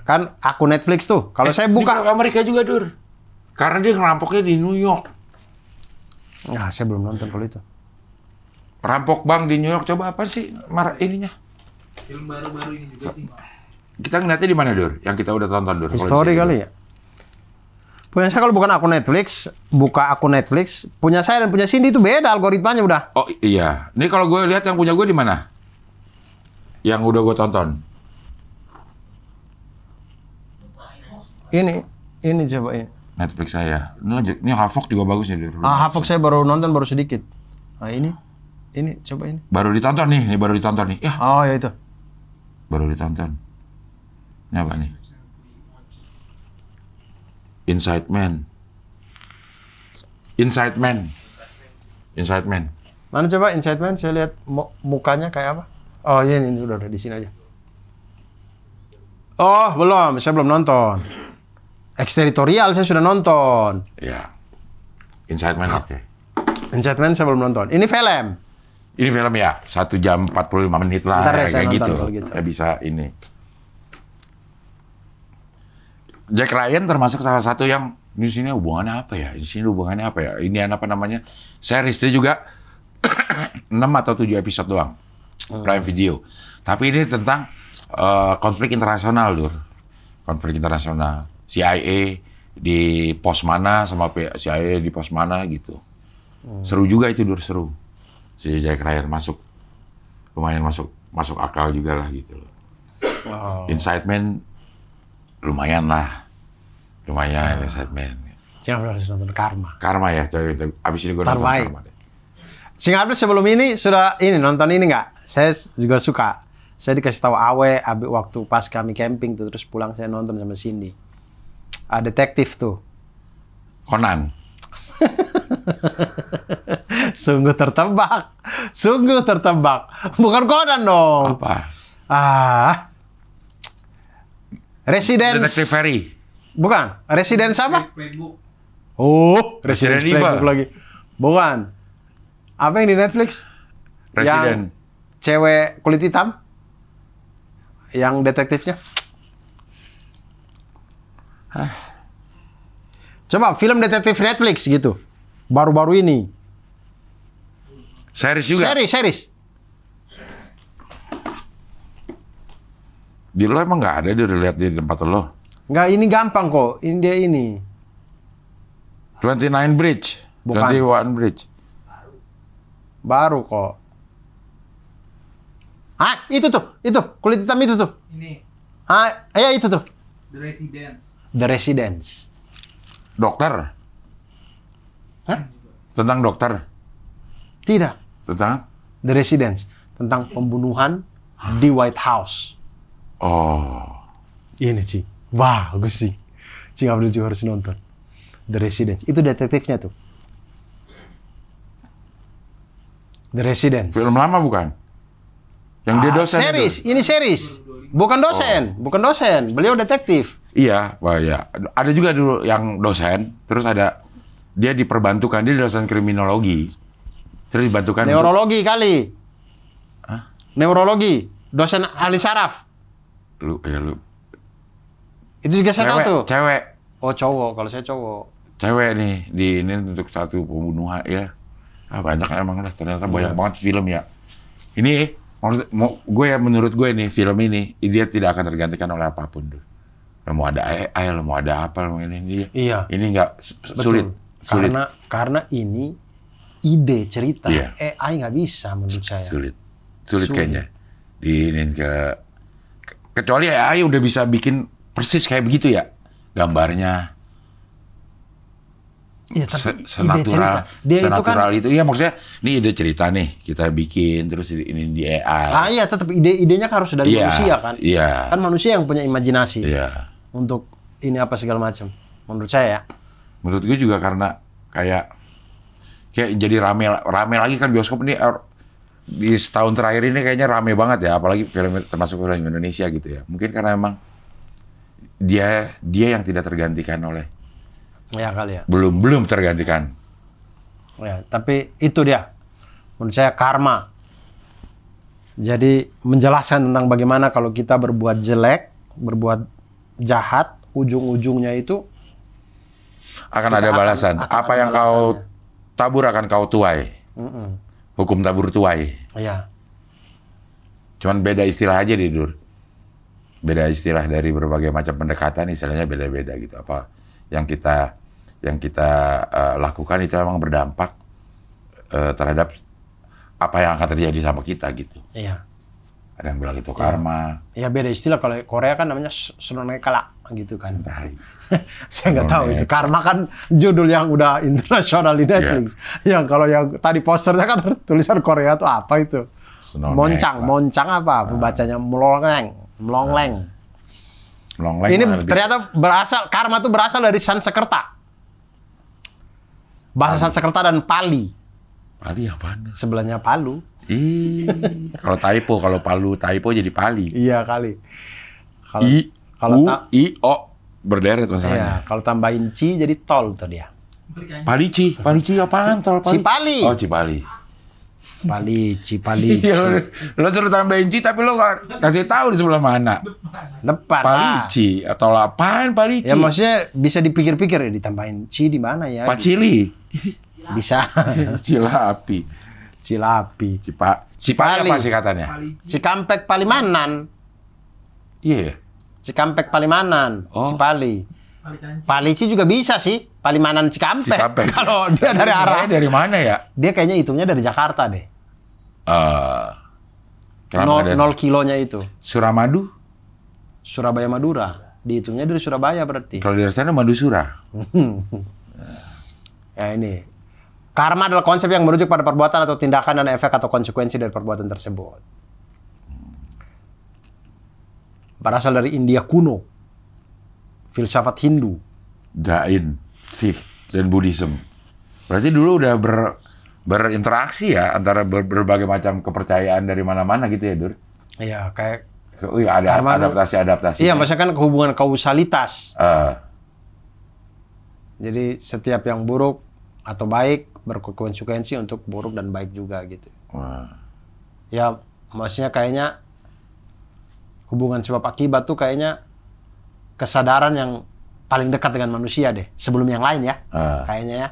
kan akun Netflix tuh. Kalau saya buka di Amerika juga, Dur. Karena dia ngerampoknya di New York. Nah, saya belum nonton kalau itu. Rampok bank di New York, coba apa sih ininya? Film baru-baru ini juga sih. Kita ngeliatnya di mana, Dur? Yang kita udah tonton, Dur. History kali ya? Punya saya kalau bukan akun Netflix, buka akun Netflix, punya saya dan punya Cindy itu beda algoritmanya udah. Oh iya. Ini kalau gue lihat yang punya gue di mana? Yang udah gue tonton. Ini coba ini. Netflix saya. Ini lanjut. Ini Havok juga bagus nih. Havok saya baru nonton baru sedikit. Nah ini coba ini. Baru ditonton nih. Ini baru ditonton nih. Ya. Oh ya itu. Baru ditonton. Ini apa nih? Inside Man. Mana coba Inside Man? Saya lihat mukanya kayak apa? Oh ini udah di sini aja. Oh belum, saya belum nonton. Exteritorial saya sudah nonton. Ya. Inside Man oke. Inside Man saya belum nonton. Ini film. Ini film ya, 1 jam 45 menit lah. Ntar ya, ya, saya kayak nonton gitu. kalau gitu. Ya bisa ini. Jack Ryan termasuk salah satu yang di sini hubungannya apa ya? Di sini hubungannya apa ya? Ini apa namanya? Series dia juga 6 atau 7 episode doang. Prime Video. Tapi ini tentang konflik internasional, Dur. Konflik internasional. CIA di pos mana sama CIA di pos mana gitu. Seru juga itu, Dur, seru. Si Jack Ryan lumayan masuk akal juga lah gitu loh. Oh. Inside Man lumayan lah. Inside Man. Jangan harus nonton Karma. Karma ya, abis ini gue nonton Terbaik. Karma deh. Singapura sebelum ini sudah nonton ini nggak? Saya juga suka. Saya dikasih tahu Awe waktu pas kami camping tuh, terus pulang saya nonton sama Cindy. Detektif tuh. Conan. Sungguh tertebak. Bukan Conan dong. Apa? Residence. Detektif Ferry. Bukan. Residence apa? Playbook. Oh, Resident Residence Playbook Evil. lagi. Bukan. Apa yang di Netflix? Resident. Yang cewek kulit hitam? Yang detektifnya? Coba film detektif Netflix gitu. Baru-baru ini. Series juga. Series. Di lo emang nggak ada dia lihat di tempat lo. Nggak, ini gampang kok. Ini dia ini. 29 Bridge. Bukan. 21 Bridge. Baru kok. Itu tuh. Kulit hitam itu tuh. Ini Ya itu tuh. The Residence. The Residence. Dokter. Hah? Tentang dokter. Tidak. Tentang? The Residence. Tentang pembunuhan di White House. Oh. Ini Ci. Bagus sih. Ci Abdul juga harus nonton. The Residence. Itu detektifnya tuh. The Residence. Film lama bukan? Yang dia dosen. Series. itu. Ini series. Bukan dosen. Bukan dosen. Beliau detektif. Iya, wah ya. Ada juga dulu yang dosen, terus ada dia diperbantukan, dia dosen kriminologi. Terus dibantukan Neurologi kali. Hah? Neurologi. Dosen ahli saraf. Lu. Itu juga saya tahu tuh. Cewek. Oh cowok. Kalau saya cowok. Cewek nih, ini untuk satu pembunuhan ya. Banyak emang lah, ternyata banyak banget film ya. Ini, menurut gue nih, film ini, dia tidak akan tergantikan oleh apapun. Lo mau ada AI, lo mau ada apa, lo mau ini dia. Iya. Ini nggak sulit. Karena ini ide cerita. Iya. AI nggak bisa menurut saya. Sulit kayaknya. Kecuali AI udah bisa bikin persis kayak begitu ya, gambarnya. Iya, tapi ide cerita. Dia itu kan itu ya maksudnya ini ide cerita nih kita bikin terus ini di AI. iya tetap idenya kan harus dari manusia kan. Iya. Kan manusia yang punya imajinasi. Iya. Untuk ini apa segala macam. Menurut saya ya. Menurut gue juga karena kayak jadi rame lagi kan bioskop ini di setahun terakhir ini kayaknya rame banget ya, apalagi film termasuk film Indonesia gitu ya. Mungkin karena emang dia yang tidak tergantikan oleh. Ya kali ya. Belum tergantikan. Ya, tapi itu dia. Menurut saya karma. Jadi menjelaskan tentang bagaimana kalau kita berbuat jelek, berbuat jahat, ujung-ujungnya itu akan ada balasan. Apa yang kau tabur akan kau tuai. Hukum tabur tuai. Iya. Cuman beda istilah aja di Dur. Beda istilah dari berbagai macam pendekatan, istilahnya beda-beda gitu. Apa yang kita yang kita lakukan itu emang berdampak terhadap apa yang akan terjadi sama kita gitu. Iya. Ada yang bilang itu karma. Ya beda istilah, kalau Korea kan namanya sunonekala gitu kan. Tai. Saya nggak tahu itu. Karma kan judul yang udah internasional di Netflix. Yang kalau yang tadi posternya kan tulisan Korea tuh apa itu? Sunonekala. Moncang apa? Pembacanya melongleng. Melongleng Ini mana lebih- ternyata karma tuh berasal dari Sanskerta. Bahasa Sanskerta dan Pali. Pali apaan? Sebelahnya Palu. Kalau typo, kalau Palu typo jadi Pali. Iya kali. Kalau U, ta- I, O berderet iya, masalahnya. kalau tambahin Ci jadi tol tuh dia. Palici apaan? Tol Pali. Cipali. Oh, Cipali. Cipali. Iya, lo suruh tambahin Ci tapi lo nggak kasih tahu di sebelah mana. Depan lah. Palici atau apaan Palici? Ya maksudnya bisa dipikir-pikir ya, ditambahin Ci di mana ya? Pacili. Bisa. Cilapi. Cilapi. Cipali Pali. apa sih katanya? Cikampek Palimanan. Iya. Cikampek Palimanan. Oh. Cipali. Palici juga bisa sih. Palimanan Cikampek. Cikampek. Kalau dia dari arah. Dari mana ya? Dia kayaknya hitungnya dari Jakarta deh. Kenapa ada 0 kilonya itu. Suramadu? Surabaya Madura. Dihitungnya dari Surabaya berarti. Kalau dari sana Madusura. Ya ini. Karma adalah konsep yang merujuk pada perbuatan atau tindakan dan efek atau konsekuensi dari perbuatan tersebut. Berasal dari India kuno. Filsafat Hindu. Jain, Sikh, dan Buddhism. Berarti dulu udah berinteraksi ya antara berbagai macam kepercayaan dari mana-mana gitu ya, Dur? Iya, kayak Oh iya, ada Karma- adaptasi. iya, maksudnya kan hubungan kausalitas. Eh, Jadi setiap yang buruk atau baik berkonsekuensi untuk buruk dan baik juga gitu. wah. Ya, maksudnya kayaknya hubungan sebab akibat tuh kayaknya kesadaran yang paling dekat dengan manusia deh, sebelum yang lain ya. Kayaknya ya.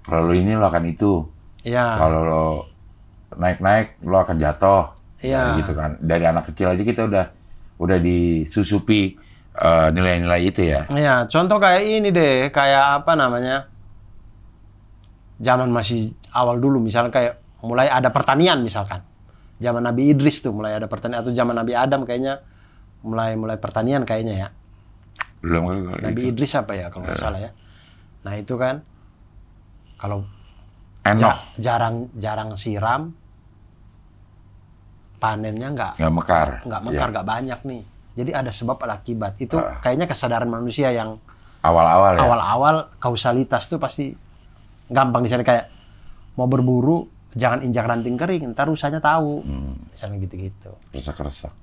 Kalau lo ini lo akan itu. Iya. Kalau lo naik-naik lo akan jatuh. Iya. Kayak gitu kan. Dari anak kecil aja kita udah disusupi nilai-nilai itu ya. Iya, contoh kayak ini deh, kayak apa namanya? Zaman masih awal dulu, misalnya kayak mulai ada pertanian misalkan. Zaman Nabi Idris tuh mulai ada pertanian, atau zaman Nabi Adam kayaknya mulai pertanian kayaknya ya. Belum kalau Nabi itu. Idris apa ya kalau nggak salah ya. Nah itu kan kalau Enoch jarang siram, panennya nggak mekar. nggak mekar, Ya. nggak banyak nih. Jadi ada sebab ada akibat. Itu kayaknya kesadaran manusia yang Awal-awal ya. awal-awal kausalitas tuh pasti gampang di sana, kayak mau berburu jangan injak ranting kering, ntar rusanya tahu. Misalnya gitu-gitu. Keresak-keresak.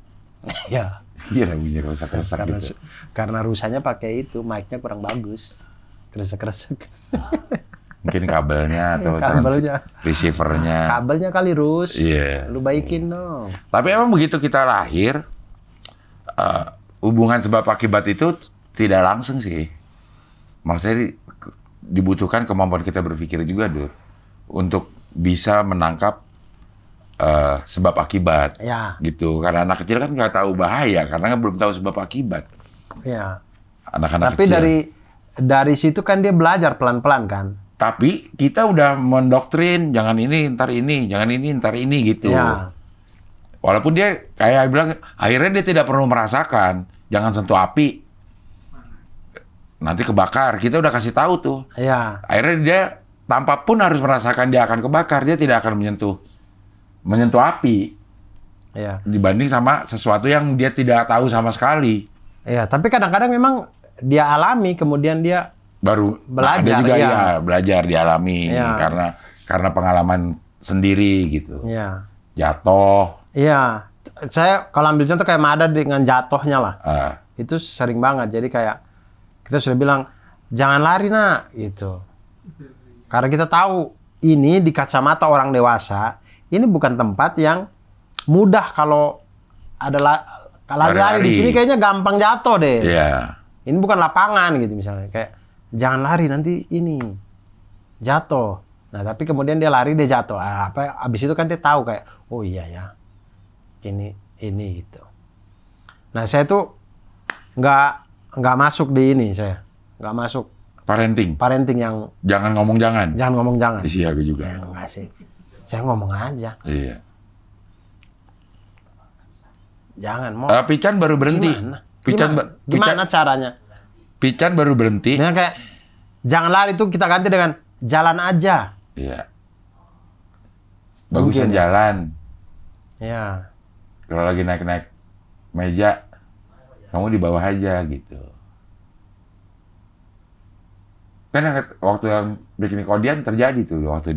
Ya, Iya, bunyi keresak-keresak karena gitu. karena rusanya pakai itu, mic-nya kurang bagus. Kresek-kresek. Mungkin kabelnya atau Kabelnya. receivernya. Kabelnya kali Rus. Iya. Lu baikin dong. Tapi emang begitu kita lahir, hubungan sebab akibat itu tidak langsung sih. Maksudnya dibutuhkan kemampuan kita berpikir juga, Dur, untuk bisa menangkap sebab akibat. Ya. Gitu. Karena anak kecil kan nggak tahu bahaya, karena kan belum tahu sebab akibat. Ya. Anak-anak Tapi kecil. dari situ kan dia belajar pelan-pelan kan. Tapi kita udah mendoktrin, jangan ini, ntar ini, jangan ini, ntar ini gitu. Ya. Walaupun dia kayak bilang, akhirnya dia tidak perlu merasakan, jangan sentuh api, nanti kebakar. Kita udah kasih tahu tuh. Ya. Akhirnya dia tanpa pun harus merasakan dia akan kebakar, dia tidak akan menyentuh api Ya. dibanding sama sesuatu yang dia tidak tahu sama sekali. Ya, tapi kadang-kadang memang dia alami, kemudian dia Baru Belajar, ada juga iya. ya belajar dialami Iya. karena pengalaman sendiri gitu. ya. Jatuh, Iya. Saya kalau ambil contoh kayak Mada dengan jatuhnya lah. ah, Itu sering banget. Jadi kayak kita sudah bilang jangan lari nak gitu. Karena kita tahu ini di kacamata orang dewasa ini bukan tempat yang mudah kalau ada lari-lari di Lari-lari. sini kayaknya gampang jatuh deh. iya. Ini bukan lapangan gitu misalnya, kayak jangan lari nanti ini jatuh. Nah, tapi kemudian dia lari, dia jatuh. Abis itu kan dia tahu kayak, oh iya ya, ini gitu. Nah, saya tuh nggak masuk di ini, saya nggak masuk Parenting yang Jangan ngomong jangan. jangan. Iya, aku juga. Enggak sih. Saya ngomong aja. Iya. Jangan mau. Pican baru berhenti. Gimana caranya? Pican baru berhenti. Dengan kayak jangan lari tuh kita ganti dengan jalan aja. Iya. Bagusan Mungkin. jalan. Ya. Kalau lagi naik-naik meja, kamu di bawah aja gitu. Kan waktu yang bikin kodian terjadi tuh waktu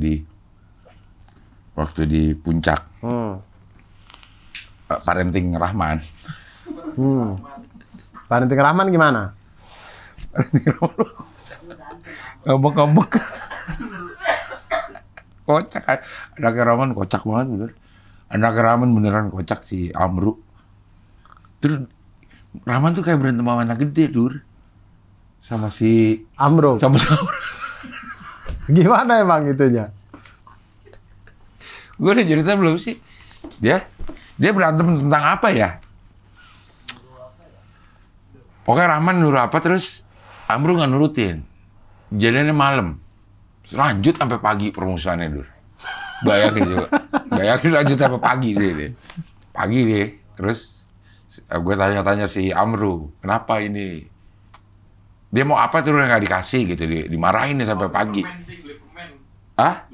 di puncak. Parenting Rahman. Parenting Rahman gimana? Ngambek-ngambek. Kocak. Anaknya Rahman kocak banget bener. Anaknya Rahman beneran kocak si Amru. Terus Rahman tuh kayak berantem sama anak gede, Dur. Sama si Amro. Sama Amru. Gimana emang itunya? Gue udah cerita belum sih? Dia berantem tentang apa ya? Pokoknya Rahman nyuruh apa terus Amru nggak nurutin. Jadinya malam. Lanjut sampai pagi permusuhannya, Dur. Bayangin juga. Bayangin lanjut sampai pagi deh. Pagi deh. Terus gue tanya-tanya si Amru, kenapa ini? Dia mau apa tuh yang nggak dikasih gitu, dimarahin nih sampai pagi. Hah?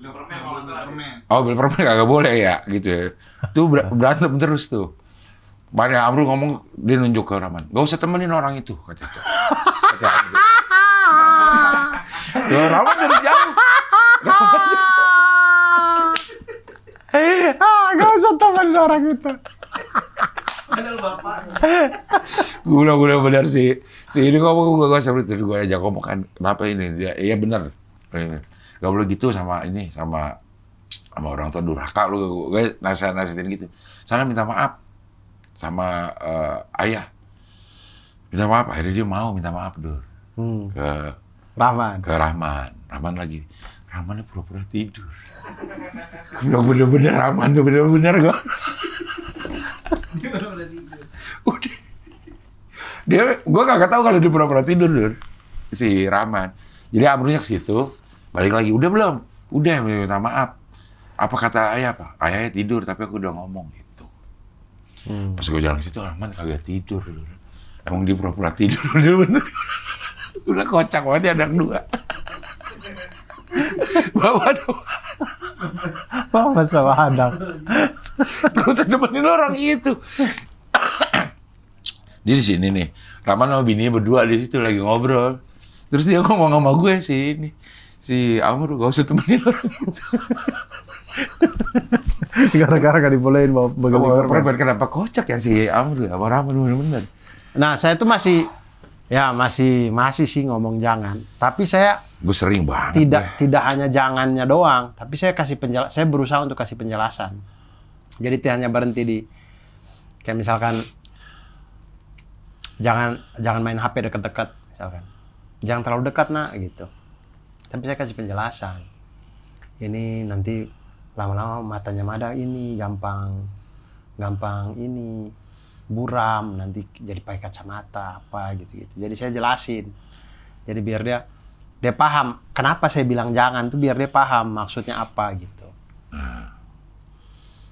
Oh, beli permen kagak boleh ya gitu. Tuh berantem terus tuh. Makanya Amru ngomong, dia nunjuk ke Rahman, gak usah temenin orang itu, kata Amru. Rahman dari jauh. Gak usah temenin orang itu. Gue bilang benar sih. Si ini ngomong gue seperti itu, gue ajak ngomong kan, kenapa ini? Dia, iya benar. Gak boleh gitu sama orang tua durhaka lu. Gue nasihatin gitu. Sana minta maaf sama ayah. Minta maaf, akhirnya dia mau minta maaf, Dur. Ke Rahman. Rahman lagi. Rahmannya pura-pura tidur. Bener-bener Rahman, bener-bener gue. Udah. Gue kagak tahu kalau dia pura-pura tidur, Dur. Si Rahman. Jadi Amrunya ke situ, balik lagi. Udah belum? Udah, minta maaf. Apa kata ayah, Pak? Ayahnya tidur, tapi aku udah ngomong gitu. Pas gue jalan ke situ, Rahman kagak tidur, Dur. Emang dia pura-pura tidur, bener-bener. Udah kocak banget ya anak dua. Bawa sama anak. Gak usah temenin orang itu. Dia di sini nih, Rahman sama bininya berdua di situ lagi ngobrol. Terus dia ngomong sama gue si Amru, gak usah temenin orang itu. Gara-gara gak dibolehin bawa Permen. Kenapa kocak ya si Amru sama Rahman bener-bener. Nah, saya tuh masih sih ngomong jangan. Tapi saya Gue sering banget. tidak hanya jangannya doang, tapi saya saya berusaha untuk kasih penjelasan. Jadi tidak hanya berhenti di kayak misalkan jangan main HP dekat-dekat misalkan. Jangan terlalu dekat, Nak, gitu. Tapi saya kasih penjelasan. Ini nanti lama-lama matanya Mada ini gampang ini buram, nanti jadi pakai kacamata apa gitu-gitu. Jadi saya jelasin. Jadi biar dia paham kenapa saya bilang jangan tuh, biar dia paham maksudnya apa gitu.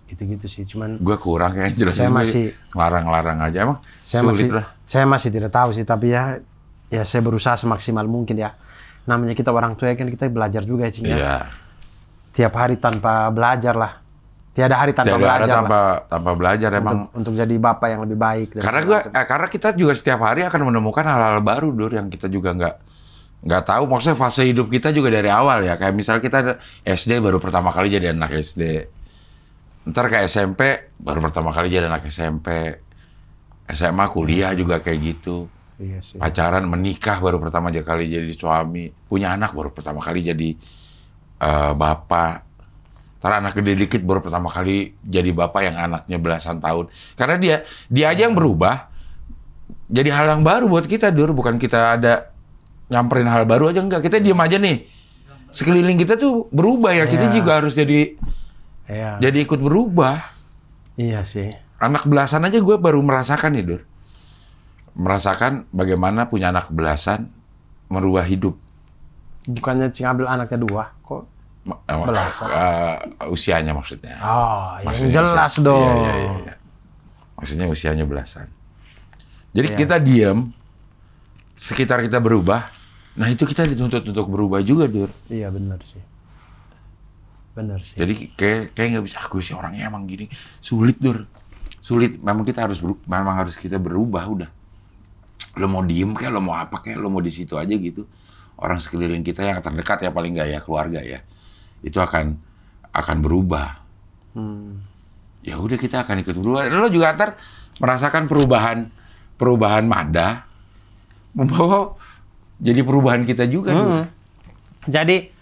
Gitu-gitu sih. Cuman gue kurang kayak jelasin. Saya masih ngelarang aja emang. Sulit lah. Saya masih tidak tahu sih, tapi ya saya berusaha semaksimal mungkin ya. Namanya kita orang tua kan kita belajar juga ya, Cing. Iya. Tiap hari tanpa belajar lah. Tiada hari tanpa belajar tanpa belajar emang. Untuk jadi bapak yang lebih baik. Karena kita juga setiap hari akan menemukan hal-hal baru, Dur, yang kita juga nggak tahu. Maksudnya fase hidup kita juga dari awal ya. Kayak misal kita SD baru pertama kali jadi anak SD. Ntar ke SMP baru pertama kali jadi anak SMP. SMA, kuliah juga kayak gitu. Iya sih. Pacaran, menikah baru pertama kali jadi suami. Punya anak baru pertama kali jadi bapak. Ntar anak gede dikit baru pertama kali jadi bapak yang anaknya belasan tahun. Karena dia aja yang berubah. Jadi hal yang baru buat kita, Dur. Bukan kita ada nyamperin hal baru aja, enggak. Kita diem aja nih. Sekeliling kita tuh berubah ya. Kita juga harus jadi ikut berubah. Iya sih. Anak belasan aja gue baru merasakan nih, Dur. Merasakan bagaimana punya anak belasan merubah hidup. Bukannya Cing Abdul anaknya 2, kok belasan? Usianya maksudnya. Oh, yang Maksudnya jelas usia- dong. Iya. Maksudnya usianya belasan. Jadi kita diam, sekitar kita berubah, nah itu kita dituntut untuk berubah juga, Dur. Iya, benar sih. Benar sih. Jadi kayak nggak bisa, aku sih orangnya emang gini. Sulit, Dur. Sulit. Memang kita harus memang harus kita berubah udah. Lo mau diem kayak, lo mau apa kayak, lo mau di situ aja gitu. Orang sekeliling kita yang terdekat ya paling nggak ya keluarga ya, itu akan berubah. Ya udah kita akan ikut berubah. Lo juga ntar merasakan perubahan Mada membawa jadi perubahan kita juga. Jadi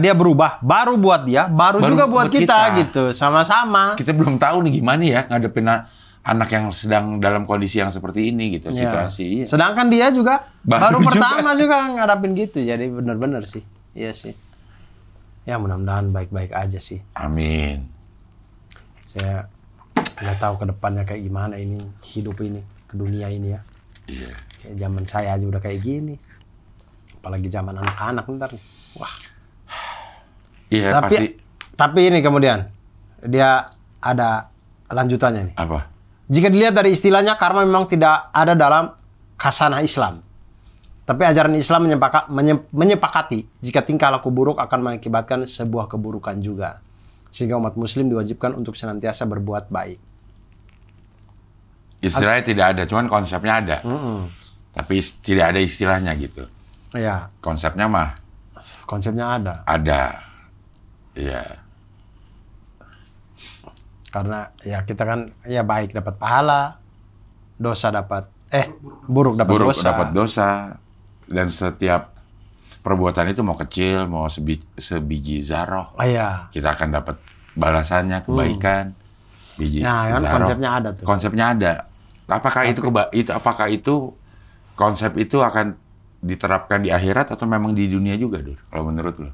dia berubah, baru buat dia, baru juga buat kita gitu, sama-sama. Kita belum tahu nih gimana ya ngadepin anak yang sedang dalam kondisi yang seperti ini gitu, situasi. Iya. Sedangkan dia juga baru juga. pertama juga ngadapin gitu, jadi benar-benar sih. Iya sih. Ya mudah-mudahan baik-baik aja sih. Amin. Saya nggak tahu ke depannya kayak gimana ini hidup ini, ke dunia ini ya. Iya. Kayak zaman saya aja udah kayak gini. Apalagi zaman anak-anak ntar. Wah. Iya pasti. Tapi ini kemudian dia ada lanjutannya nih. Apa? Jika dilihat dari istilahnya, karma memang tidak ada dalam khasanah Islam. Tapi ajaran Islam menyepakati jika tingkah laku buruk akan mengakibatkan sebuah keburukan juga. Sehingga umat muslim diwajibkan untuk senantiasa berbuat baik. Istilahnya tidak ada, cuman konsepnya ada. Tapi tidak ada istilahnya gitu. Iya. Konsepnya mah? Konsepnya ada. Ada. Iya. Karena ya kita kan ya baik dapat pahala, dosa dapat buruk dapat dosa. Dan setiap perbuatan itu mau kecil, mau sebiji zarah, Iya. kita akan dapat balasannya kebaikan. Biji Nah, kan zarah. konsepnya ada tuh. Konsepnya ada. Apakah itu konsep itu akan diterapkan di akhirat atau memang di dunia juga, Dur? Kalau menurut lo?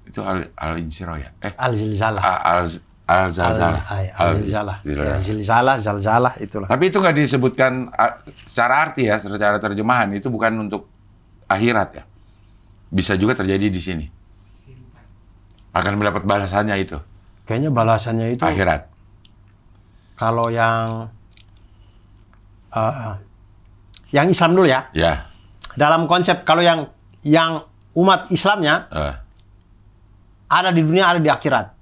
Itu al-insyirah ya? Al-zilzalah. Al-zalzalah. Al-zilzalah. Ya, zilzalah itulah. Tapi itu nggak disebutkan secara arti ya, secara terjemahan. Itu bukan untuk akhirat ya. Bisa juga terjadi di sini. Akan mendapat balasannya itu. Kayaknya balasannya itu Akhirat. kalau yang Islam dulu ya. Ya. Dalam konsep kalau yang umat Islamnya ada di dunia, ada di akhirat.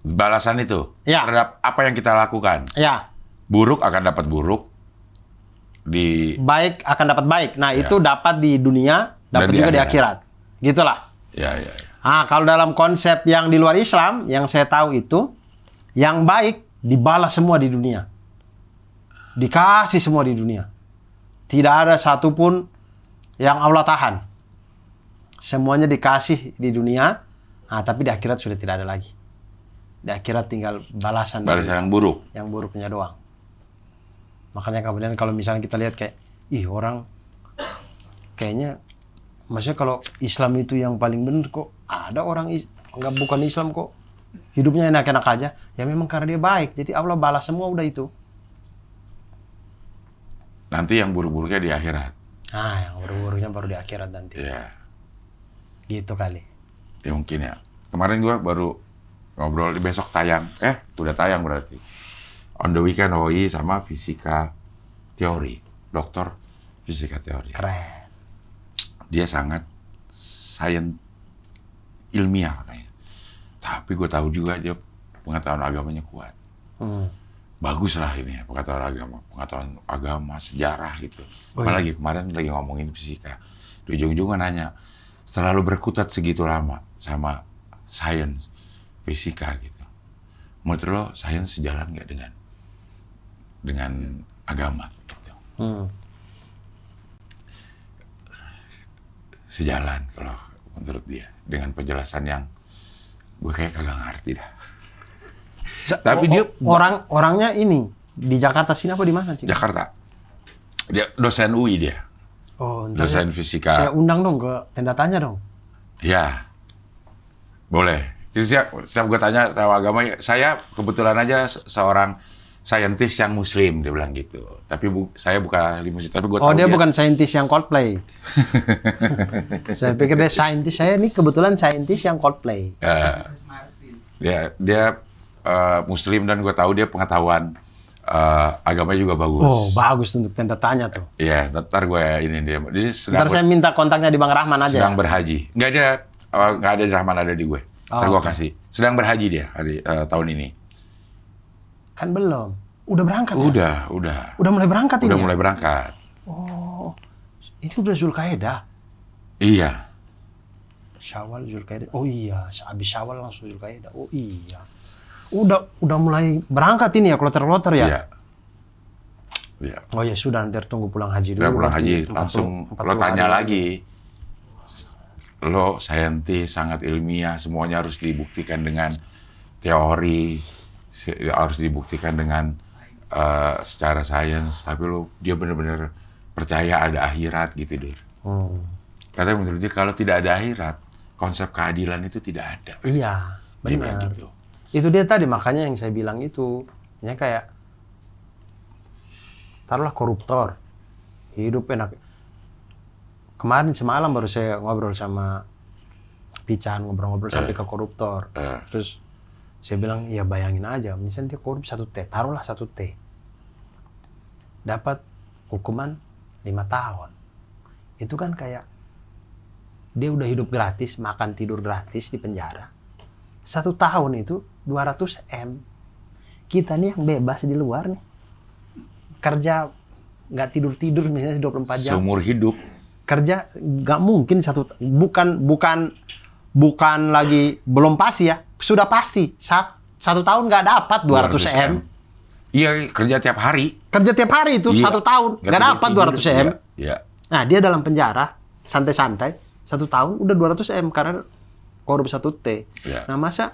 Balasan itu Ya. terhadap apa yang kita lakukan. Ya. Buruk akan dapat buruk. Baik akan dapat baik. Nah, itu dapat di dunia, dapat Dan juga di akhirat. Gitulah. Ya. Nah, kalau dalam konsep yang di luar Islam, yang saya tahu itu, yang baik dibalas semua di dunia. Dikasih semua di dunia. Tidak ada satupun yang Allah tahan. Semuanya dikasih di dunia, tapi di akhirat sudah tidak ada lagi. Di akhirat tinggal balasan yang buruk. Yang buruknya doang. Makanya kemudian kalau misalnya kita lihat kayak, orang kayaknya, maksudnya kalau Islam itu yang paling benar kok, ada orang bukan Islam kok hidupnya enak-enak aja. Ya memang karena dia baik, jadi Allah balas semua udah itu. Nanti yang buruk-buruknya di akhirat. Yang buruk-buruknya baru di akhirat nanti. Iya. Gitu kali. Ya mungkin ya. Kemarin gua baru ngobrol, besok tayang. Udah tayang berarti. On the Weekend OI sama fisika teori. Doktor fisika teori. Keren. Dia sangat sains ilmiah katanya. Tapi gue tahu juga dia pengetahuan agamanya kuat. Bagus lah ini ya, pengetahuan agama, sejarah gitu. Apalagi kemarin lagi ngomongin fisika. Di ujung-ujungnya nanya, setelah lu berkutat segitu lama sama sains, fisika gitu, menurut lo sains sejalan nggak dengan agama gitu? Sejalan kalau menurut dia, dengan penjelasan yang gue kayak kagak ngerti dah. Tapi dia orangnya ini di Jakarta sini apa di mana sih? Jakarta. Dia dosen UI dia. Dosen fisika. Saya undang dong ke tenda tanya dong. Ya. Boleh. Jadi setiap gue tanya tahu agama, saya kebetulan aja seorang saintis yang muslim, dia bilang gitu. Tapi saya bukan ahli musik, tapi gue tahu dia bukan saintis yang Coldplay. Saya pikir dia saintis. Saya ini kebetulan saintis yang Coldplay. Chris Martin. Dia muslim dan gue tahu dia pengetahuan agamanya juga bagus. Oh, bagus untuk tanda tanya tuh. Iya, ntar gue ini dia. Ntar saya minta kontaknya di Bang Rahman aja. Sedang berhaji. Nggak ada di Rahman, ada di gue. Ntar gue kasih. Sedang berhaji dia tahun ini. Kan belum. Udah berangkat Udah. Udah mulai berangkat ini. Udah ya? mulai berangkat. Oh, ini udah Zulkaidah. Iya. Syawal, Zulkaidah. Oh iya, habis Syawal langsung Zulkaidah. Oh iya. Udah mulai berangkat ini ya, kloter-kloter ya? Iya. Oh ya sudah, nanti tunggu pulang haji dulu. Udah pulang berarti haji, langsung 40 lo tanya hari lagi. Lo saintis, sangat ilmiah, semuanya harus dibuktikan dengan teori, harus dibuktikan dengan secara sains. Tapi dia benar-benar percaya ada akhirat gitu, Dur. Katanya menurut dia kalau tidak ada akhirat, konsep keadilan itu tidak ada. Iya, Dia bilang benar. gitu. Itu dia tadi, makanya yang saya bilang itu. Ya kayak, taruhlah koruptor, hidup enak. Kemarin semalam baru saya ngobrol sama Pican, ngobrol-ngobrol sampai ke koruptor. Terus saya bilang, ya bayangin aja, misalnya dia korup 1 T, taruhlah 1 T. Dapat hukuman 5 tahun. Itu kan kayak, dia udah hidup gratis, makan tidur gratis di penjara. 1 tahun itu 200 M. Kita nih yang bebas di luar nih. Kerja nggak tidur-tidur misalnya 24 jam. Seumur hidup. Kerja nggak mungkin bukan lagi belum pasti ya. Sudah pasti. 1 tahun nggak dapat 200 M. Iya, kerja tiap hari. Kerja tiap hari itu 1 tahun nggak dapat 200 M. Iya. Nah, dia dalam penjara santai-santai 1 tahun udah 200 M karena korup 1 T. Ya. Nah, masa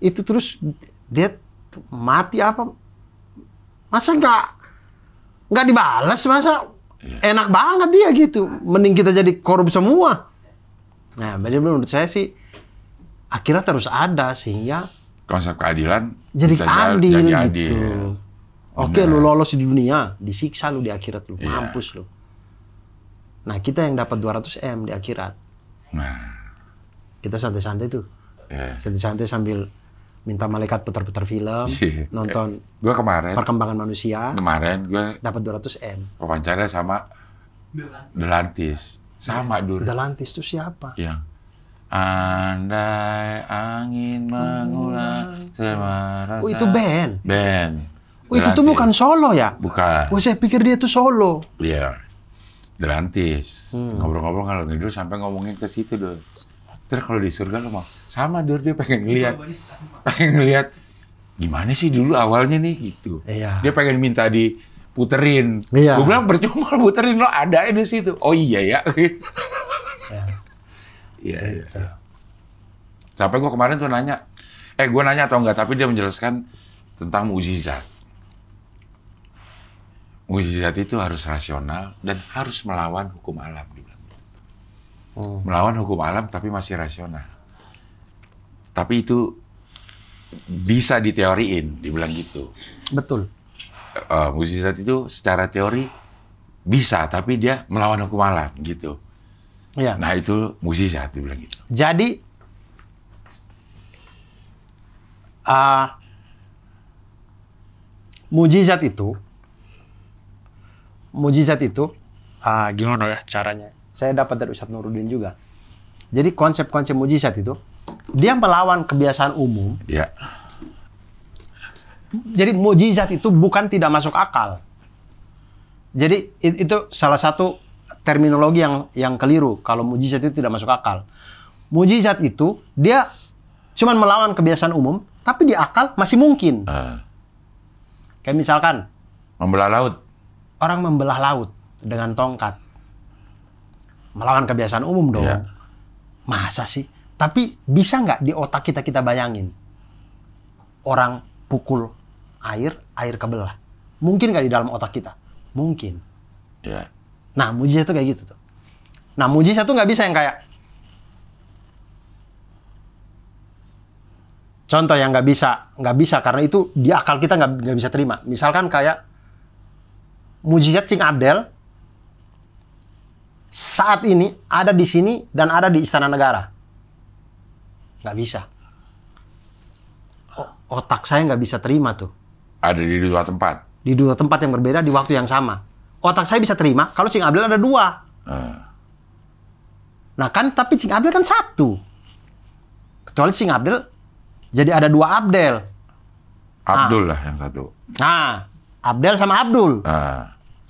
itu terus dia mati apa? Masa nggak dibalas? Masa enak banget dia gitu? Mending kita jadi korup semua. Nah, jadi menurut saya sih akhirat harus ada sehingga Konsep keadilan jadi bisa adil jadi gitu. adil. Oke, Benar. lu lolos di dunia, disiksa lu di akhirat lu, Iya. mampus lu. Nah, kita yang dapat 200 M di akhirat. Nah, Kita santai-santai tuh. ya. Santai-santai sambil minta malaikat putar-putar film, Iya. nonton Gue kemarin perkembangan manusia, gue dapat 200 M. wawancara sama Delantis. Sama, Dur. Delantis itu siapa? Yang andai angin mengulang semara. Oh, itu band. Band. Oh, itu tuh Delantis. bukan solo ya? Bukan. Oh, saya pikir dia tuh solo. Iya. Delantis. Ngobrol-ngobrol kalau tidur sampai ngomongin ke situ, Dur. Terus kalau di surga lo mau sama, Dur, dia pengen ngeliat gimana sih dulu awalnya nih gitu. Iya. Dia pengen minta diputerin. Iya. Gue bilang percuma lu puterin, lo ada di situ. Oh iya ya. Ya. Iya. Gitu. Sampai gue kemarin tuh nanya, gue nanya atau enggak, tapi dia menjelaskan tentang mukjizat. Mukjizat itu harus rasional dan harus melawan hukum alam. Dia bilang. Melawan hukum alam tapi masih rasional. Tapi itu bisa diteoriin, dibilang gitu. Betul. Mukjizat itu secara teori bisa, tapi dia melawan hukum alam gitu. Iya. Nah itu mukjizat, dibilang gitu. Jadi mujizat itu gimana ya caranya? Saya dapat dari Ustadz Nuruddin juga. Jadi konsep-konsep mujizat itu dia melawan kebiasaan umum. Ya. Jadi mujizat itu bukan tidak masuk akal. Jadi itu salah satu terminologi yang keliru kalau mujizat itu tidak masuk akal. Mujizat itu dia cuman melawan kebiasaan umum, tapi di akal masih mungkin. Kayak misalkan Membelah laut. orang membelah laut dengan tongkat. Melawan kebiasaan umum dong. Iya. Masa sih? Tapi bisa nggak di otak kita bayangin? Orang pukul air kebelah. Mungkin nggak di dalam otak kita? Mungkin. Ya. Nah, mujizat itu kayak gitu tuh. Nah, mujizat tuh nggak bisa yang kayak Contoh yang nggak bisa karena itu di akal kita nggak bisa terima. Misalkan kayak mujizat Cing Abdel saat ini ada di sini dan ada di Istana Negara. Nggak bisa. Otak saya nggak bisa terima tuh. Ada di dua tempat. Di dua tempat yang berbeda di waktu yang sama. Otak saya bisa terima kalau Cing Abdel ada dua. Nah kan, tapi Cing Abdel kan satu. Kecuali Cing Abdel jadi ada dua Abdel. Abdul lah yang satu. Nah, Abdel sama Abdul.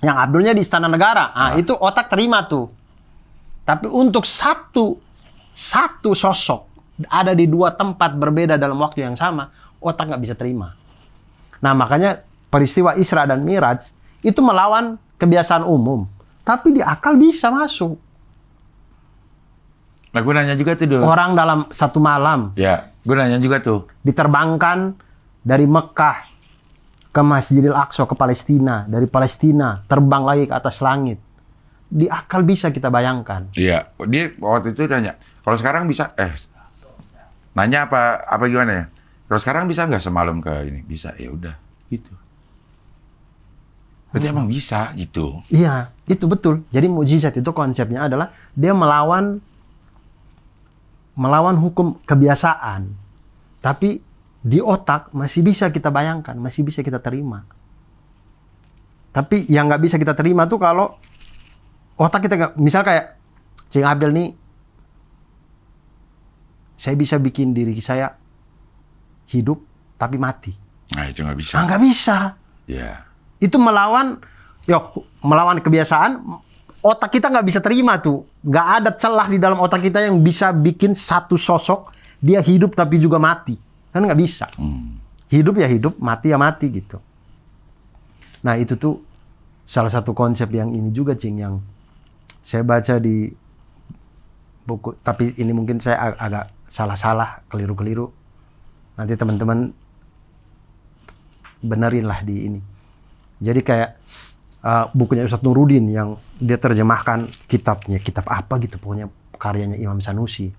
Yang Abdulnya di Istana Negara. Nah, itu otak terima tuh. Tapi untuk satu sosok ada di dua tempat berbeda dalam waktu yang sama, otak nggak bisa terima. Nah, makanya peristiwa Isra dan Miraj itu melawan kebiasaan umum. Tapi di akal bisa masuk. Nah, gue nanya juga tuh, Orang dalam satu malam. Ya, gue nanya juga tuh. Diterbangkan dari Mekah ke Masjidil Aqsa ke Palestina. Dari Palestina terbang lagi ke atas langit. Di akal bisa kita bayangkan. Iya, dia waktu itu nanya, kalau sekarang bisa, nanya apa gimana ya? Kalau sekarang bisa nggak semalam ke ini? Bisa, ya udah, gitu. Berarti emang bisa, gitu. Iya, itu betul. Jadi mukjizat itu konsepnya adalah dia melawan hukum kebiasaan. Tapi di otak masih bisa kita bayangkan, masih bisa kita terima. Tapi yang nggak bisa kita terima tuh kalau otak kita nggak, misal kayak Cing Abdel nih, saya bisa bikin diri saya hidup tapi mati. Nah, itu nggak bisa. Nggak bisa. Iya. Itu melawan kebiasaan. Otak kita nggak bisa terima tuh. Nggak ada celah di dalam otak kita yang bisa bikin satu sosok dia hidup tapi juga mati. Kan nggak bisa. Hidup ya hidup, mati ya mati gitu. Nah itu tuh salah satu konsep yang ini juga, Cing, yang saya baca di buku. Tapi ini mungkin saya agak salah-salah, keliru-keliru. Nanti teman-teman benerin lah di ini. Jadi kayak bukunya Ustadz Nuruddin yang dia terjemahkan kitab apa gitu, pokoknya karyanya Imam Sanusi.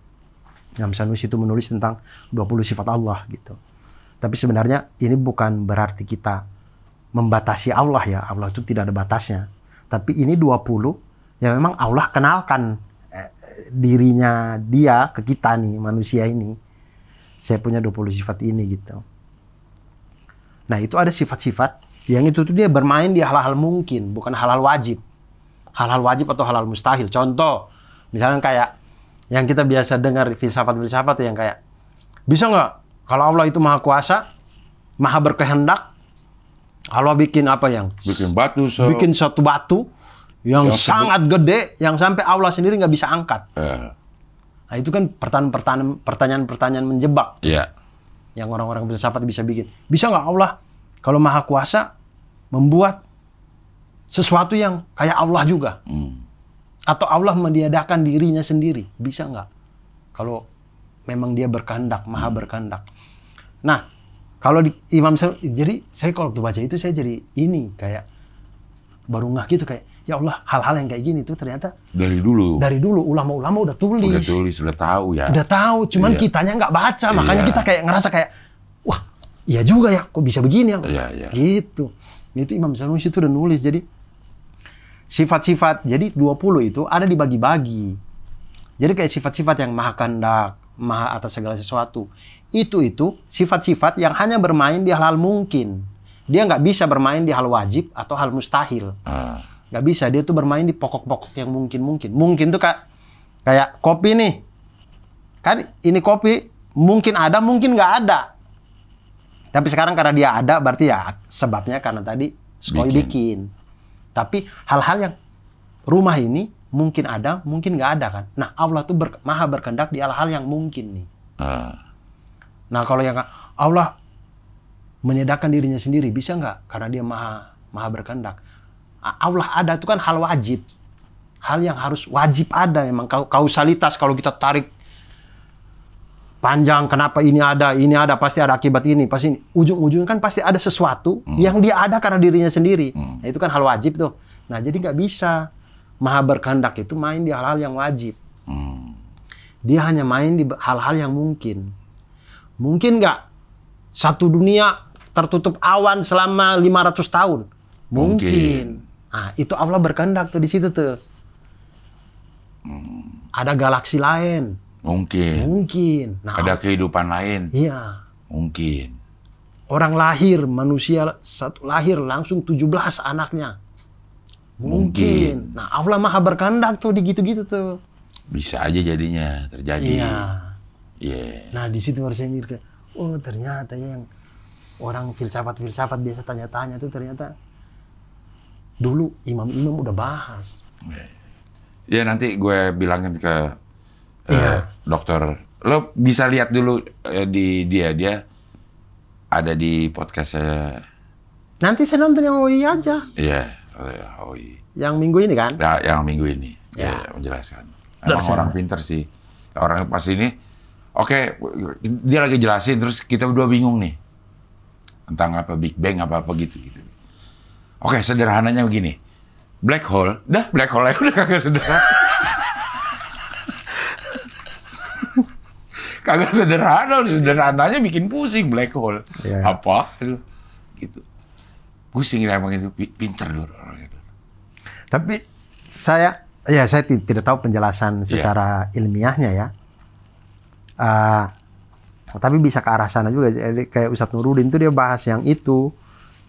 Imam Sanusi itu menulis tentang 20 sifat Allah gitu. Tapi sebenarnya ini bukan berarti kita membatasi Allah ya. Allah itu tidak ada batasnya. Tapi ini 20 yang memang Allah kenalkan dirinya dia ke kita nih, manusia ini. Saya punya 20 sifat ini gitu. Nah itu ada sifat-sifat yang itu tuh dia bermain di hal-hal mungkin, bukan hal-hal wajib. Hal-hal wajib atau hal-hal mustahil. Contoh, misalnya kayak yang kita biasa dengar filsafat-filsafat yang kayak, bisa nggak kalau Allah itu maha kuasa, maha berkehendak, Allah bikin apa yang? Bikin suatu batu yang sangat gede, yang sampai Allah sendiri nggak bisa angkat. Nah itu kan pertanyaan-pertanyaan menjebak. Yang orang-orang filsafat bisa bikin. Bisa nggak Allah kalau maha kuasa membuat sesuatu yang kayak Allah juga? Atau Allah meniadakan dirinya sendiri? Bisa nggak? Kalau memang dia berkehendak, maha berkehendak. Nah, kalau di Imam jadi saya kalau baca itu saya jadi ini kayak baru ngah gitu, kayak ya Allah, hal-hal yang kayak gini tuh ternyata dari dulu ulama-ulama udah tulis, udah tahu ya. Udah tahu, cuman kitanya nggak baca, makanya kita kayak ngerasa kayak wah, iya juga ya, kok bisa begini ya. Gitu. Itu Imam Sanusi itu udah nulis. Jadi sifat-sifat, jadi 20 itu ada dibagi-bagi. Jadi kayak sifat-sifat yang maha kehendak, maha atas segala sesuatu. Itu sifat-sifat yang hanya bermain di hal-hal mungkin. Dia nggak bisa bermain di hal wajib atau hal mustahil. Nggak bisa, dia tuh bermain di pokok-pokok yang mungkin. Mungkin tuh kayak kopi nih. Kan ini kopi mungkin ada, mungkin nggak ada. Tapi sekarang karena dia ada, berarti ya sebabnya karena tadi Skoy bikin. Tapi hal-hal yang rumah ini mungkin ada, mungkin nggak ada kan. Nah Allah tuh maha berkehendak di hal-hal yang mungkin nih. Nah kalau yang Allah menyedarkan dirinya sendiri, bisa nggak? Karena dia maha berkehendak. Allah ada itu kan hal wajib. Hal yang harus wajib ada memang. Kausalitas kalau kita tarik panjang, kenapa ini ada, pasti ada akibat ini, pasti ujung-ujungnya kan pasti ada sesuatu yang dia ada karena dirinya sendiri. Nah, itu kan hal wajib tuh. Nah jadi nggak bisa maha berkehendak itu main di hal-hal yang wajib. Dia hanya main di hal-hal yang mungkin. Mungkin nggak satu dunia tertutup awan selama 500 tahun? Mungkin. Nah, itu Allah berkehendak tuh di situ tuh. Ada galaksi lain. Mungkin. Nah, Ada kehidupan lain. iya. Mungkin. Orang lahir, manusia satu lahir langsung 17 anaknya. Mungkin. Nah, Allah Maha berkehendak tuh di gitu-gitu tuh. Bisa aja jadinya terjadi. Iya. Iya. Nah, di situ harus saya mikir, oh ternyata yang orang filsafat-filsafat biasa tanya-tanya tuh ternyata dulu imam-imam udah bahas. Ya nanti gue bilangin ke Iya. dokter. Lo bisa lihat dulu di dia ada di podcast saya. Nanti saya nonton yang OI aja. Iya. Oh iya. Yang minggu ini kan? Ya, yang minggu ini. Ya. Ya, menjelaskan. Dari Emang sana. orang pinter sih. Orang pas ini, oke, dia lagi jelasin, terus kita berdua bingung nih. Tentang apa, Big Bang, apa-apa gitu. Oke, sederhananya begini. Black hole, black hole aja udah kagak sederhana. Kagak sederhananya bikin pusing black hole. Iya. Apa? Aduh, gitu. Pusing emang itu, pinter dulu orangnya. Tapi saya tidak tahu penjelasan secara ilmiahnya ya. Tapi bisa ke arah sana juga. Jadi kayak Ustadz Nurudin itu dia bahas yang itu,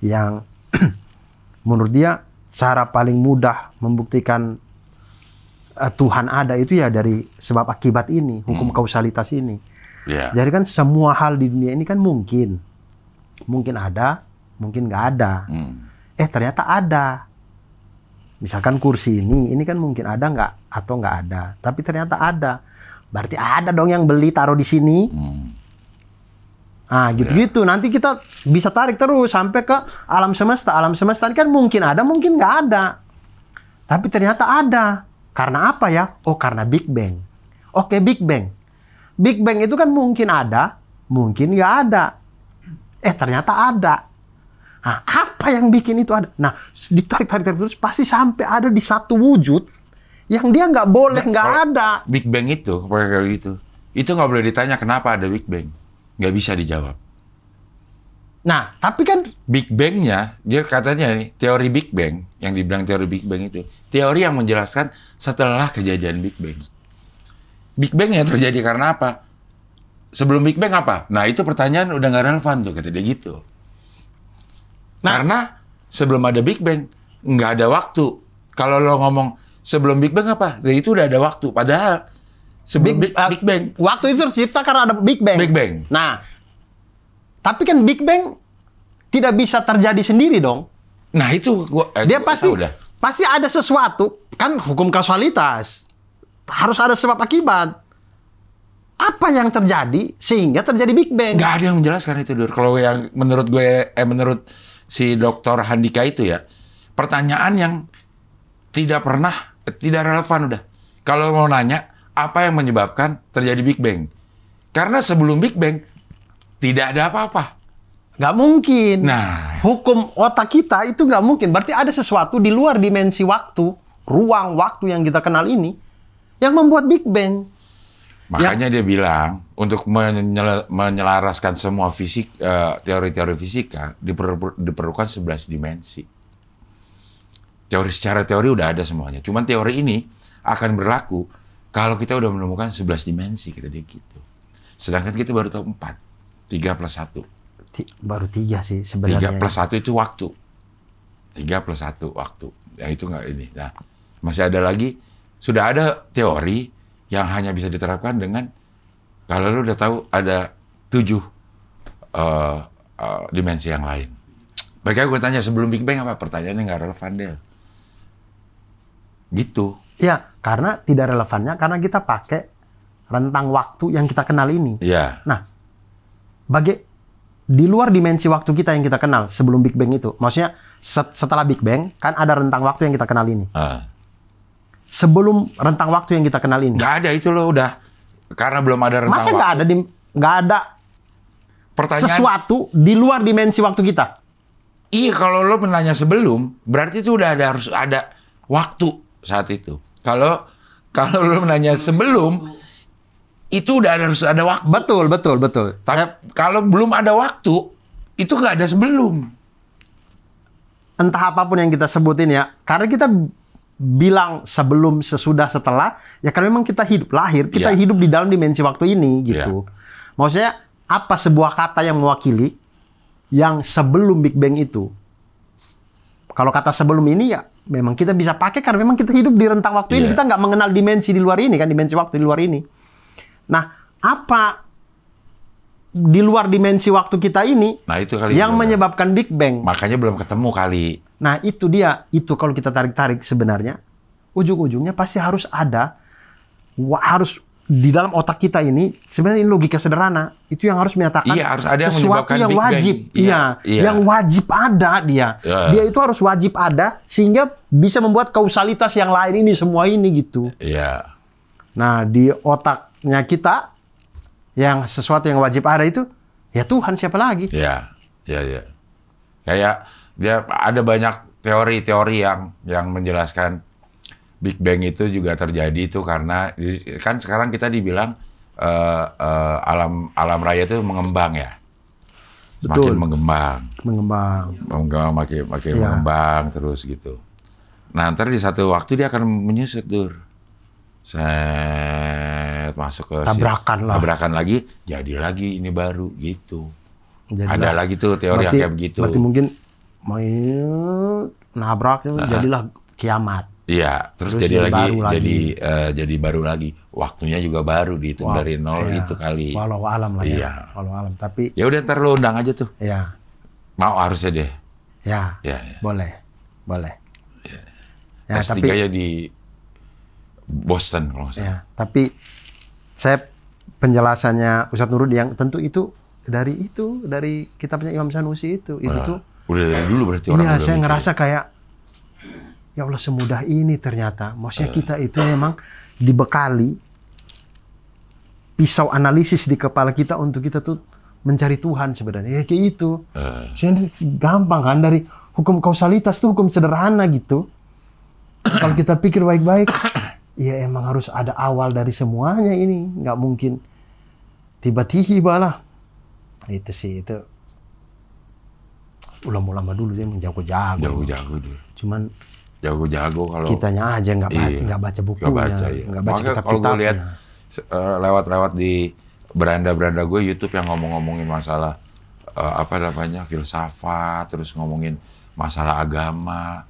yang menurut dia cara paling mudah membuktikan Tuhan ada itu ya dari sebab akibat ini, hukum kausalitas ini. Iya. Jadi kan semua hal di dunia ini kan mungkin ada, mungkin nggak ada. Ternyata ada. Misalkan kursi ini kan mungkin ada nggak atau nggak ada, tapi ternyata ada. Berarti ada dong yang beli taruh di sini. Nah, gitu-gitu. Nanti kita bisa tarik terus sampai ke alam semesta. Alam semesta ini kan mungkin ada, mungkin nggak ada. Tapi ternyata ada. Karena apa ya? Oh, karena Big Bang. Oke, Big Bang. Big Bang itu kan mungkin ada, mungkin nggak ada. Ternyata ada. Nah, apa yang bikin itu ada? Nah, ditarik terus pasti sampai ada di satu wujud yang dia nggak boleh nggak ada. Big Bang itu, kayak gitu. Itu nggak boleh ditanya kenapa ada Big Bang. Nggak bisa dijawab. Nah, tapi kan Big Bang-nya, dia katanya nih, teori Big Bang, yang dibilang teori Big Bang itu, teori yang menjelaskan setelah kejadian Big Bang. Big Bang yang terjadi karena apa? Sebelum Big Bang apa? Nah, itu pertanyaan udah nggak relevan tuh, kata dia gitu. Nah, karena sebelum ada Big Bang, nggak ada waktu. Kalau lo ngomong sebelum Big Bang apa? Nah, itu udah ada waktu. Padahal sebelum Big Bang, waktu itu tercipta karena ada Big Bang. Big Bang. Nah, tapi kan Big Bang tidak bisa terjadi sendiri dong. Nah, itu Dia pasti ada sesuatu, kan hukum kausalitas. Harus ada sebab akibat. Apa yang terjadi sehingga terjadi Big Bang? Nggak ada yang menjelaskan itu, Dur. Kalau yang menurut gue, menurut si Dr. Handika itu ya, pertanyaan yang tidak relevan udah. Kalau mau nanya, apa yang menyebabkan terjadi Big Bang? Karena sebelum Big Bang, tidak ada apa-apa. Nggak mungkin. Nah, Hukum otak kita itu nggak mungkin. Berarti ada sesuatu di luar dimensi waktu, ruang waktu yang kita kenal ini, yang membuat Big Bang. makanya dia bilang, untuk menyelaraskan semua teori-teori fisika, diperlukan 11 dimensi. Secara teori udah ada semuanya. Cuman teori ini akan berlaku kalau kita udah menemukan 11 dimensi, kita gitu. Sedangkan kita baru tahu 4. 3 plus 1. Baru 3 sih sebenarnya. 3 plus 1 itu waktu. 3 plus 1 waktu. Yang itu nggak ini. Nah, masih ada lagi. Sudah ada teori yang hanya bisa diterapkan dengan kalau lu udah tahu ada 7 dimensi yang lain. Makanya gue tanya sebelum Big Bang apa? Pertanyaannya nggak relevan, Del. Gitu. Ya, karena tidak relevannya karena kita pakai rentang waktu yang kita kenal ini. Iya. Nah, di luar dimensi waktu kita yang kita kenal sebelum Big Bang itu, maksudnya setelah Big Bang kan ada rentang waktu yang kita kenal ini. Sebelum rentang waktu yang kita kenal ini, Nggak ada itu loh udah. Karena belum ada rentang masa waktu. nggak ada Pertanyaan, sesuatu di luar dimensi waktu kita? iya, kalau lo menanya sebelum, berarti itu udah harus ada waktu saat itu. Kalau lo menanya sebelum, itu udah harus ada waktu. Betul. Kalau belum ada waktu, itu nggak ada sebelum. Entah apapun yang kita sebutin ya, karena kita bilang sebelum, sesudah, setelah, ya karena memang kita lahir, kita hidup di dalam dimensi waktu ini gitu. Maksudnya apa sebuah kata yang mewakili yang sebelum Big Bang itu? Kalau kata sebelum ini ya memang kita bisa pakai karena memang kita hidup di rentang waktu ini, kita nggak mengenal dimensi di luar ini kan, dimensi waktu di luar ini. Nah, apa di luar dimensi waktu kita ini itu kali yang menyebabkan Big Bang? Makanya belum ketemu kali. Nah, itu dia. Itu kalau kita tarik-tarik sebenarnya, ujung-ujungnya pasti harus ada, harus di dalam otak kita ini, sebenarnya ini logika sederhana. Itu yang harus menyatakan harus ada yang sesuatu yang wajib. Yang wajib ada dia. Dia itu harus wajib ada, sehingga bisa membuat kausalitas yang lain ini, semua ini gitu. Nah, di otaknya kita, yang sesuatu yang wajib ada itu, ya Tuhan, siapa lagi? Kayak dia ada banyak teori-teori yang menjelaskan Big Bang itu juga terjadi itu karena kan sekarang kita dibilang alam raya itu mengembang ya, semakin mengembang, makin mengembang terus gitu. Nah, ntar di satu waktu dia akan menyusut, Dur. Masuk ke tabrakan lagi, jadi lagi ini baru gitu. Ada lagi tuh teori yang kayak begitu. Berarti mungkin nabrak jadilah kiamat. Iya, terus jadi baru lagi. Waktunya juga baru dihitung dari nol itu kali. Walau alam lah ya. Walau alam. Tapi ya udah, ntar lo undang aja tuh. Iya. Mau harusnya deh. Ya. Boleh. Ya, tapi S3-nya di Boston kalau nggak salah. Ya, tapi saya penjelasannya Ustadz Nurul yang tentu itu dari kitabnya Imam Sanusi itu tuh. Udah dari dulu berarti orang. Iya, saya ngerasa kayak ya Allah, semudah ini ternyata. Maksudnya kita itu memang dibekali pisau analisis di kepala kita untuk kita tuh mencari Tuhan sebenarnya. Ya kayak itu. Gampang kan, dari hukum kausalitas tuh hukum sederhana gitu. Kalau kita pikir baik-baik, ya emang harus ada awal dari semuanya ini. Nggak mungkin tiba-tiba lah. Itu sih, itu ulama-ulama dulu dia jago-jago. Jago-jago dulu. Cuman jago-jago kalau kitanya aja nggak baca bukunya, nggak baca kitab-kitabnya. Kalau gue lihat lewat di beranda-beranda gue YouTube yang ngomongin masalah filsafat, terus ngomongin masalah agama,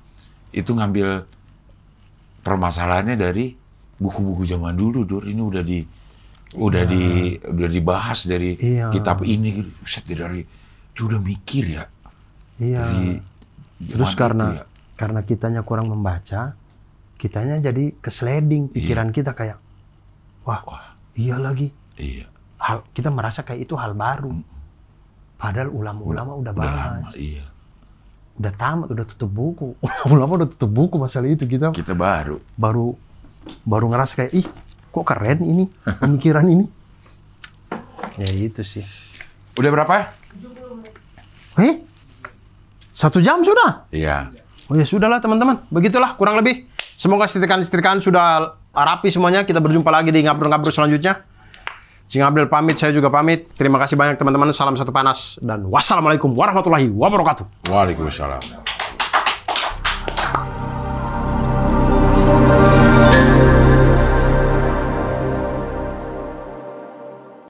itu ngambil permasalahannya dari buku-buku zaman dulu, Dur. Ini udah dibahas dari kitab ini, dari itu udah mikir ya. Terus karena kitanya kurang membaca, kitanya jadi kesleding pikiran kita kayak, wah iya lagi. Kita merasa kayak itu hal baru. Padahal ulama-ulama udah bahas. Lama, udah tamat, udah tutup buku. Ulama udah tutup buku masalah itu. Kita baru ngerasa kayak, ih kok keren ini pemikiran ini. Ya itu sih. Udah berapa? 1 jam sudah? Iya. Oh ya sudahlah teman-teman, begitulah kurang lebih. Semoga setrika-setrikaan sudah rapi semuanya. Kita berjumpa lagi di ngabrol-ngabrol selanjutnya. Cing Abdel pamit, saya juga pamit. Terima kasih banyak teman-teman. Salam satu panas dan wassalamualaikum warahmatullahi wabarakatuh. Waalaikumsalam.